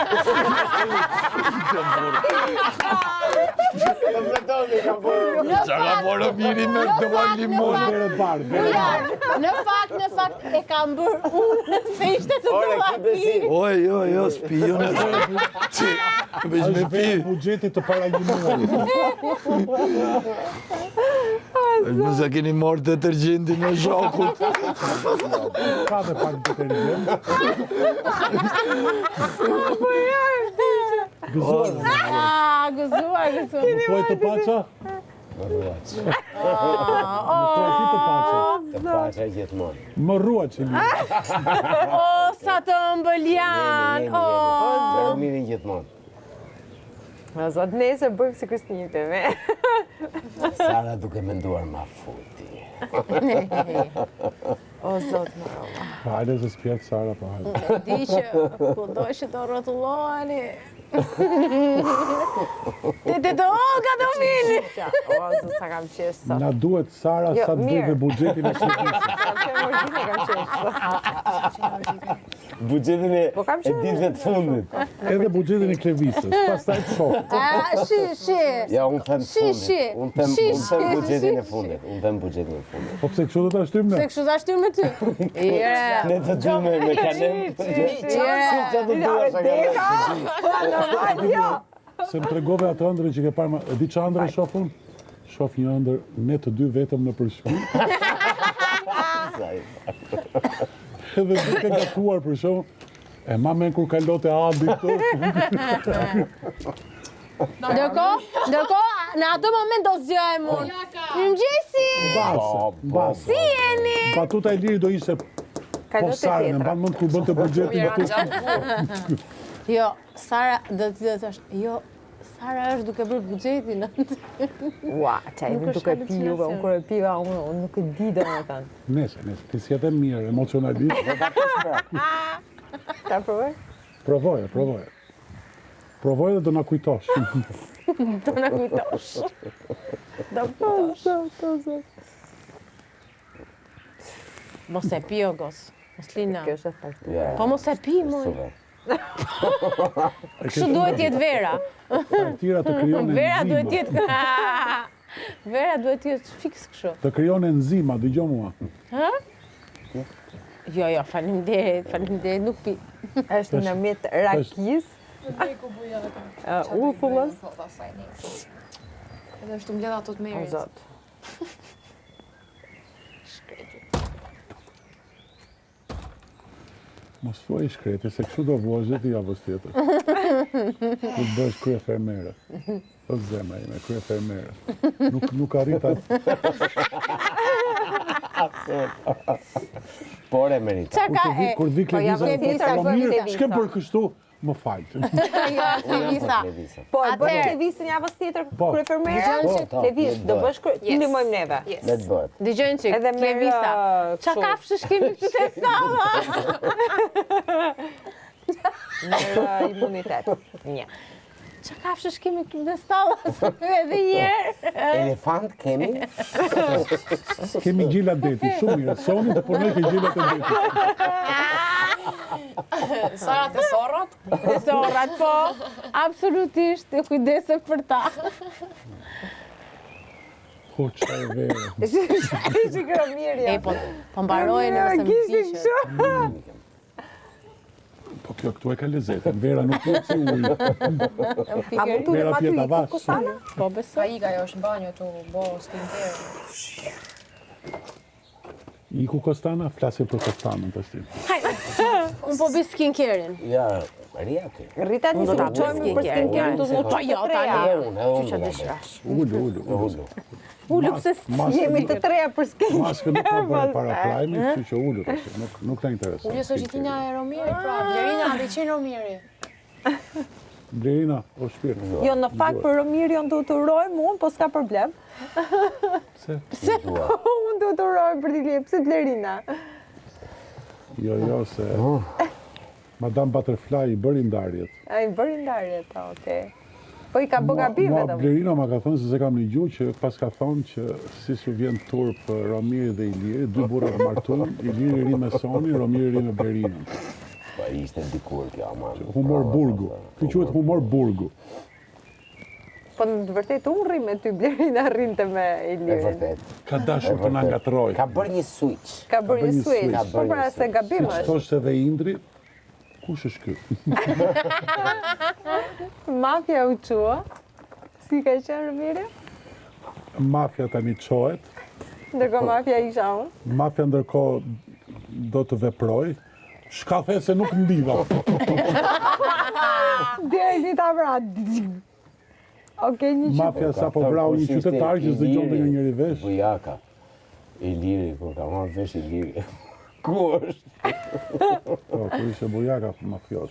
Kompletoni, ka bërë mirë. Qa ka bërë miri me doa limon. Bere barë, Në fakt, e kam bërë unë, se ishte të Ore, doa ki besi. Oj, jo, spion e të. Që, veç me pi. Bugjetit të paragjimua. Mëse keni marrë detergjenti në zhakut. Ka dhe pak detergjent. Gëzuar. Gëzuar. Më thuaj të paqa? Më ruaq. Më thuaj ti të paqa? Të paqa gjithmonë. Më rrua që një. O, sa të ëmbëljan. Zero mirin gjithmonë. Ma zot, nesër bëjmë si Kristinite me. Sara duke menduar ma futi. O zot, më roba. Hajde se s'pjetë Sara, pa hajde. Di që, ku do që të rrotullohani. Te do Olga do vini. O, sa kam qesh sot. Na duhet Sara sa të bëjë buxhetin e shërbimit. Buxhetin e ditëve të fundit. Edhe buxhetin e klevisës, pastaj të shokut. Shi. Ja, unë them fundit. Shi. Unë them buxhetin e fundit. Po pse kështu do ta shtyjmë ne? Se kështu ta shtyjmë me ty. Ne të dy me kanem. Se më tregove atë ëndrën që ke parë, e di që ëndrën shoh unë? Shoh një ëndër ne të dy vetëm në përshpi. Edhe duke gatuar për shumë, e ma men kur kalot e Adi këtu. Ndërko, në atë moment do zgjohem unë. Mëngjesi! Mbase. Si jeni? Batuta e Liri do ishte posarën, e mban mend kur bën të buxhetin batuta. Jo, Sara do të thosh, jo, Sara është duke bërë buxhetin. Ua, çaj, duke pijuve, unë kur e piva, unë nuk e di domethënë. Nese, ti si jetë mirë emocionalisht. Ta provoj? Provoje. Provoje dhe do na kujtosh. Do na kujtosh. Mos e pi o gos, Moslina. Kjo është e fakti. Po mos e pi, moj. Kështu duhet jetë Vera. Tira të krijon Vera duhet enzima. jetë... Vera duhet jetë fiks kështu. Të krijon enzima, dëgjoj mua. Jo, faleminderit, nuk pi. Është në met rakis. Ufullës. Edhe është të mbledh ato të O merit. zot. Mos thuaj shkreti, se kështu do vozhet i javës tjetër. Ku bësh krye fermere. O zemra ime, krye fermere. Nuk arrita. Por e merita. Kur vi Klevisa, po mirë, ç'ke bër kështu? Më fal. Po, e bësh Klevisën javës tjetër krye fermere? Klevis, do bësh ndihmojmë neve. Le të bëhet. Dëgjojnë që Edhe me Klevisa. Qa kafshësh kemi këtu te salla? Merë imunitet. Një. Qa kafshësh kemi këtu te salla? Edhe njerë. Elefant kemi? Kemi gjila deti, shumë mirë. Soni të punoj ke gjilat e deti. Sarat e sorrat? Sorrat, po, absolutisht, e kujdese për ta. Po qa e vere. Ishte kjo mirë, ja. Po mbarojnë edhe se më piqe. Po kjo këtu e ka lezetën, vera nuk pjetë si ujë. A mund të Vera ma pjeta ty vash. Kosana? Po besoj. Ka iga jo është në banjo të bo skincare. Iku Kostana, flasim për Kostanën të shtim. Unë po bi skincare-in. Ja, ria ti. Rita ti se të qojmë për skincare, do të Po jo, tani. Ullu. Ullu pëse jemi të treja për skincare. Maske nuk më bërë para prajmi, që që ullu të shi, nuk të interesë. Ullë së gjithinja e Romiri, pra, Blerina dhe qenë Romiri. Blerina, o shpirë. Jo, në fakt për Romirion du të urojmë unë, po s'ka problem. Se? Unë du të urojmë për t'i lje, pse Blerina? Jo, se... Madame Butterfly i bëri ndarjet. A i bëri ndarjet, okej. Po i ka bë gabime Mua dhe më. Blerina ma ka thënë se kam një gjuhë që pas ka thonë që si su vjen turp Romiri dhe Iliri, dy burrat martuar, Iliri ri me Soni, Romiri ri me Blerinën. Pa ishte dikur kjo, aman. Humor burgu. Kjo quhet humor burgu. Po në të vërtet unë rri me ty, Blerina rrinte me E Ilirin. vërtet. Ka dashur të na ngatroj. Ka bërë një switch. Ka bërë një switch, Ka po bërë pra një se gabim Si që është. thoshte dhe Indri, kush është ky? Mafja u qua. Si ka qenë Romiri? Mafja tani çohet, Ndërkohë mafja isha unë. mafja ndërkohë do të veproj. Shka the se nuk ndiva. Direkt një ta vra. Okej, një qytet. Mafja sa po vrau një qytetar që s'dëgjonte nga njëri vesh. Bujaka. Iliri, kur ka marrë vesh Iliri. Ku është? Po, kur ishte bujaka mafiot.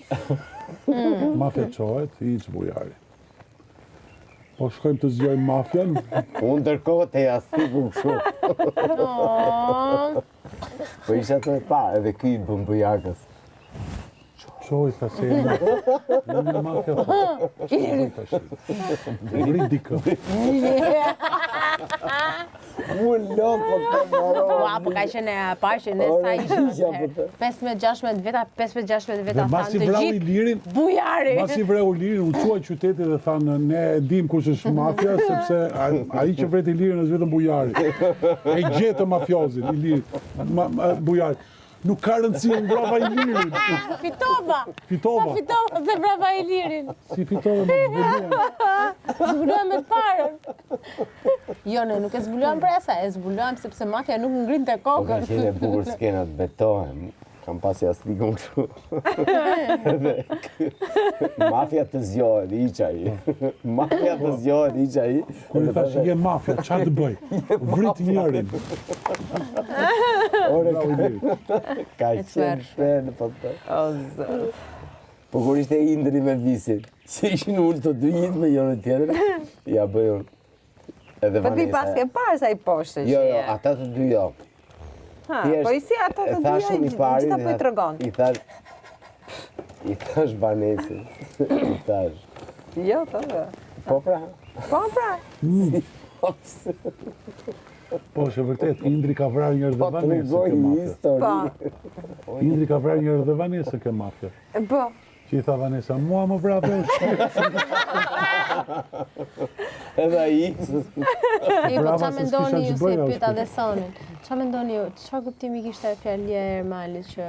Mafja çohet, hiç bujari. Po shkojmë të zgjojmë mafjan, Unë ndërkohë të jastiku kështu. Po isha të e pa, edhe ky i bën bujakës. Shoj, tha se në mafja po. Shoj tash. Vrit dikë. Ua, po ka qenë e parë që ne sa ishim 15-16 veta, 15-16 veta thanë të gjithë bujari. Masi vreu Ilirin, u quaj qyteti dhe thanë, ne dim kush është mafja, sepse ai që vret Ilirin është vetëm bujari. E gjetë mafiozin, Ilirin, bujari. Nuk ka rëndësi në brava Ilirin. Fitova! Fitova. Fitova se brava Ilirin. Si fitova me zbuluan. Zbuluam me të parën. Jo, ne nuk e zbuluam presa, e zbuluam sepse mafja nuk ngrinte kokën. Ka qenë e bukur skenat betohen. Kam pasi astikon kështu. Mafja të zjohet, iqa i. Mafja të zjohet, iqa i. Kur i thash je mafja, çfarë të bëj? Vrit njërin. Ka qenë shpenë, po të. Po kur ishte Indri me Visin, që ishin ullë të dy njët me jonë tjetër, ja bëjon. Edhe Po ti pas ke parë sa i poshtë që Jo, ata të dy jo. Po i si ata të dy gjitha po i tregon. I thash Vanesin, i thash. Jo, të dhe. Po pra. Po pra. Po, që vërtet, Indri ka vrarë njërë dhe Po të Vanesa regoj ke një mafja. histori. Indri ka vrarë njërë dhe Vanesa ke mafja. Po. Që i tha Vanesa, mua më vrape është shpirë. Edhe i. Po qa mendoni ju se pyeta dhe Sonin? Qa mendoni ju, çfarë kuptimi kishte fjalia e Ermalit që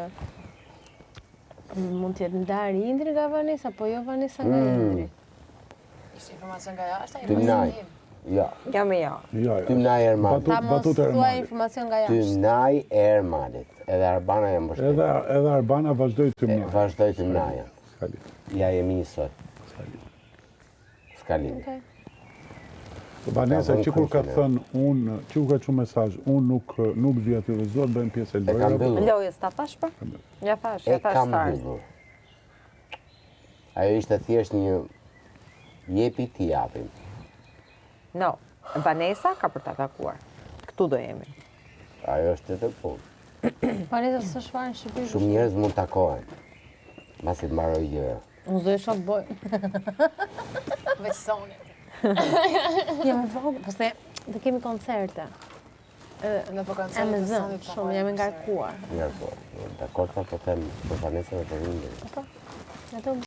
mund t'jetë ndarë Indri nga Vanesa, po jo Vanesa nga Indri? Ishte informacion nga jashtë, Tymnaj. Jo. Ja me jo. Tymnaj Ermalit. Ta mos thuaj informacion nga jashtë. Tymnaj Ermalit. Edhe Arbana jam bështet. Edhe Arbana vazhdoj Tymnaj. Vazhdoj Tymnaja. Ja jemi njësoj. S'kalim. Vanesa që kur ka thënë unë, që kur ka që mesazh, unë nuk vi aty dhe zotë, bëjmë pjesë e E kam lojrave. bëllur. Lojës ta thash pra? Ja thash, E kam bëllur. Ajo ishte thjesht një jepi t'i japim. No, Vanesa ka për ta takuar. Këtu do jemi. Ajo është të punë. Vanesa së shfarë në Shqipëri. Shumë njerëz mund takohen. Masi të mbaroj gjëra. Unë zdo e shok boj. Veç Sonit. Jam vogël, po se të kemi koncerte. Në po E koncert me të zënë, Sonit. shumë, jam e ngarkuar. Njerë po. Dakor, po them për Vanesa dhe për Indri. Ato